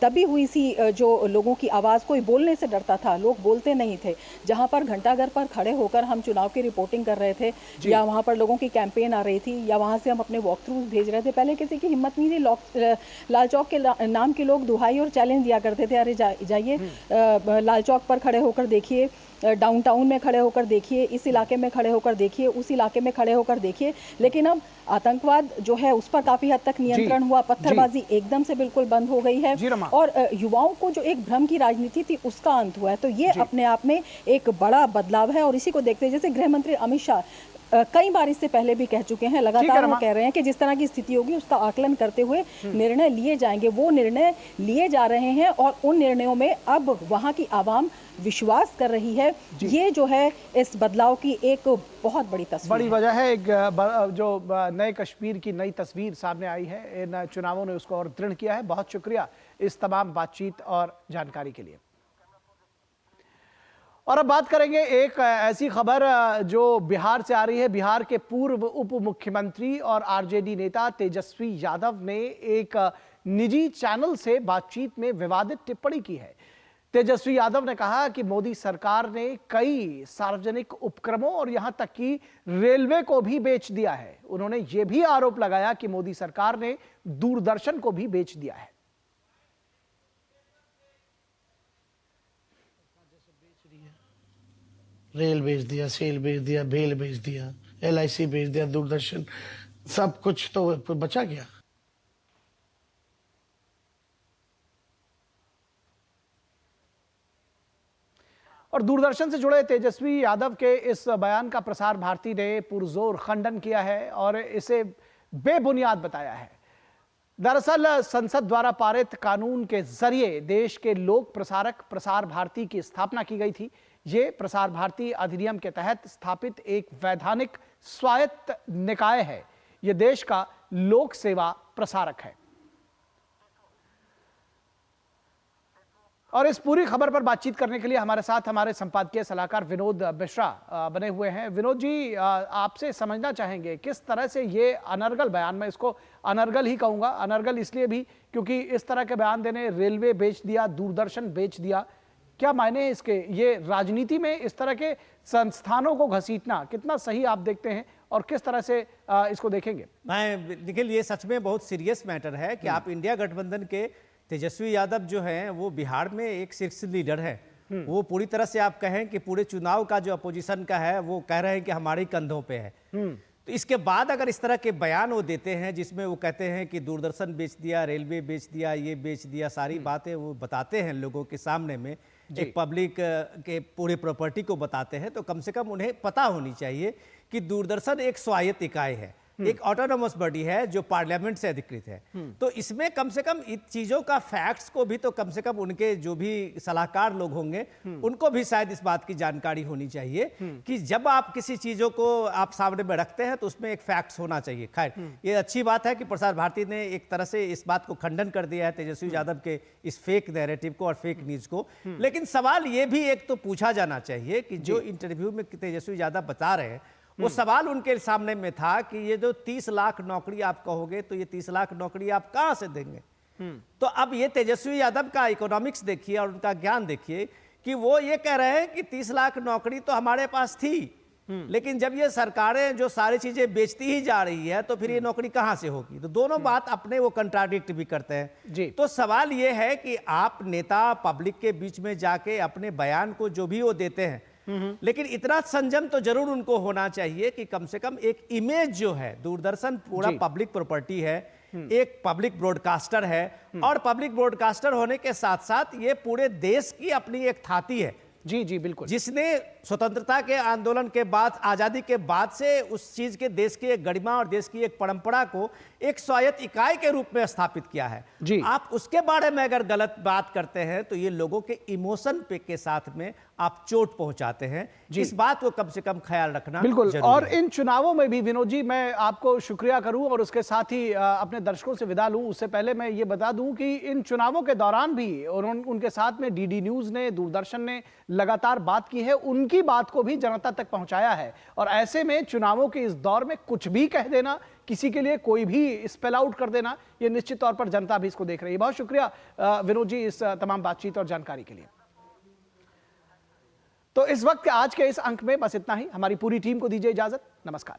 दबी हुई सी जो लोगों की आवाज़, कोई बोलने से डरता था, लोग बोलते नहीं थे। जहाँ पर घंटाघर पर खड़े होकर हम चुनाव की रिपोर्टिंग कर रहे थे या वहाँ पर लोगों की कैंपेन आ रही थी या वहाँ से हम अपने वॉक थ्रूज भेज रहे थे, पहले किसी की हिम्मत नहीं थी। लाल चौक के नाम के लोग दुहाई और चैलेंज दिया करते थे, अरे जाइए लाल चौक पर खड़े होकर देखिए, डाउनटाउन में खड़े होकर देखिए, इस इलाके में खड़े होकर देखिए, उस इलाके में खड़े होकर देखिए। लेकिन अब आतंकवाद जो है उस पर काफी हद तक नियंत्रण हुआ, पत्थरबाजी एकदम से बिल्कुल बंद हो गई है और युवाओं को जो एक भ्रम की राजनीति थी उसका अंत हुआ है। तो ये अपने आप में एक बड़ा बदलाव है और इसी को देखते जैसे गृह मंत्री अमित शाह कई बार इससे पहले भी कह चुके हैं, लगातार वो कह रहे हैं कि जिस तरह की स्थिति होगी उसका आकलन करते हुए निर्णय लिए जाएंगे। वो निर्णय लिए जा रहे हैं और उन निर्णयों में अब वहां की आवाम विश्वास कर रही है। ये जो है इस बदलाव की एक बहुत बड़ी तस्वीर, बड़ी वजह है। एक जो नए कश्मीर की नई तस्वीर सामने आई है, इन चुनावों ने उसको और दृढ़ किया है। बहुत शुक्रिया इस तमाम बातचीत और जानकारी के लिए। और अब बात करेंगे एक ऐसी खबर जो बिहार से आ रही है। बिहार के पूर्व उप मुख्यमंत्री और आरजेडी नेता तेजस्वी यादव ने एक निजी चैनल से बातचीत में विवादित टिप्पणी की है। तेजस्वी यादव ने कहा कि मोदी सरकार ने कई सार्वजनिक उपक्रमों और यहां तक कि रेलवे को भी बेच दिया है। उन्होंने यह भी आरोप लगाया कि मोदी सरकार ने दूरदर्शन को भी बेच दिया है। रेल बेच दिया, सेल बेच दिया, भेल बेच दिया, LIC बेच दिया, दूरदर्शन, सब कुछ तो बचा गया। और दूरदर्शन से जुड़े तेजस्वी यादव के इस बयान का प्रसार भारती ने पुरजोर खंडन किया है और इसे बेबुनियाद बताया है। दरअसल संसद द्वारा पारित कानून के जरिए देश के लोक प्रसारक प्रसार भारती की स्थापना की गई थी। ये प्रसार भारती अधिनियम के तहत स्थापित एक वैधानिक स्वायत्त निकाय है। यह देश का लोक सेवा प्रसारक है। और इस पूरी खबर पर बातचीत करने के लिए हमारे साथ हमारे संपादकीय सलाहकार विनोद मिश्रा बने हुए हैं। विनोद जी, आपसे समझना चाहेंगे किस तरह से ये अनर्गल बयान, मैं इसको अनर्गल ही कहूंगा, अनर्गल इसलिए भी क्योंकि इस तरह के बयान देने, रेलवे बेच दिया, दूरदर्शन बेच दिया, क्या मायने हैं इसके? ये राजनीति में इस तरह के संस्थानों को घसीटना कितना सही आप देखते हैं और किस तरह से इसको देखेंगे? मैं निखिल, ये सच में बहुत सीरियस मैटर है कि आप इंडिया गठबंधन के तेजस्वी यादव जो हैं वो बिहार में एक शीर्ष लीडर है। वो पूरी तरह से आप कहें कि पूरे चुनाव का जो अपोजिशन का है वो कह रहे हैं कि हमारे कंधों पे है। तो इसके बाद अगर इस तरह के बयान वो देते हैं जिसमें वो कहते हैं कि दूरदर्शन बेच दिया, रेलवे बेच दिया, ये बेच दिया, सारी बातें वो बताते हैं लोगों के सामने में, एक पब्लिक के पूरे प्रॉपर्टी को बताते हैं, तो कम से कम उन्हें पता होनी चाहिए कि दूरदर्शन एक स्वायत्त इकाई है, एक ऑटोनोमस बॉडी है जो पार्लियामेंट से अधिकृत है। तो इसमें कम से कम इन चीजों का फैक्ट्स को भी तो कम से कम उनके जो भी सलाहकार लोग होंगे उनको भी शायद इस बात की जानकारी होनी चाहिए कि जब आप किसी चीजों को आप सामने में रखते हैं तो उसमें एक फैक्ट्स होना चाहिए। खैर, ये अच्छी बात है कि प्रसार भारती ने एक तरह से इस बात को खंडन कर दिया है तेजस्वी यादव के इस फेक नैरेटिव को और फेक न्यूज को। लेकिन सवाल ये भी एक तो पूछा जाना चाहिए कि जो इंटरव्यू में तेजस्वी यादव बता रहे हैं वो सवाल उनके सामने में था कि ये जो 30 लाख नौकरी आप कहोगे तो ये 30 लाख नौकरी आप कहां से देंगे? तो अब ये तेजस्वी यादव का इकोनॉमिक्स देखिए और उनका ज्ञान देखिए कि वो ये कह रहे हैं कि 30 लाख नौकरी तो हमारे पास थी, लेकिन जब ये सरकारें जो सारी चीजें बेचती ही जा रही है तो फिर ये नौकरी कहां से होगी। तो दोनों बात अपने वो कंट्राडिक्ट भी करते हैं जी। तो सवाल ये है कि आप नेता पब्लिक के बीच में जाके अपने बयान को जो भी वो देते हैं, लेकिन इतना संयम तो जरूर उनको होना चाहिए कि कम से कम एक इमेज जो है, दूरदर्शन पूरा पब्लिक प्रॉपर्टी है, एक पब्लिक ब्रॉडकास्टर है, और पब्लिक ब्रॉडकास्टर होने के साथ साथ ये पूरे देश की अपनी एक थाती है। जी जी बिल्कुल, जिसने स्वतंत्रता के आंदोलन के बाद, आजादी के बाद से उस चीज के, देश की एक गरिमा और देश की एक परंपरा को एक स्वायत्त इकाई के रूप में स्थापित किया है जी। आप उसके बारे में अगर गलत बात करते हैं तो ये लोगों के इमोशन पे के साथ में आप चोट पहुंचाते हैं। इस बात को कम से कम ख्याल रखना बिल्कुल। और इन चुनावों में भी विनोद जी, मैं आपको शुक्रिया करूं और उसके साथ ही अपने दर्शकों से विदा लूं, उससे पहले मैं ये बता दूं कि इन चुनावों के दौरान भी और उनके साथ में डीडी न्यूज ने, दूरदर्शन ने लगातार बात की है, उनकी बात को भी जनता तक पहुंचाया है। और ऐसे में चुनावों के इस दौर में कुछ भी कह देना, किसी के लिए कोई भी स्पेल आउट कर देना, ये निश्चित तौर पर जनता भी इसको देख रही है। बहुत शुक्रिया विनोद जी इस तमाम बातचीत और जानकारी के लिए। तो इस वक्त आज के इस अंक में बस इतना ही। हमारी पूरी टीम को दीजिए इजाजत। नमस्कार।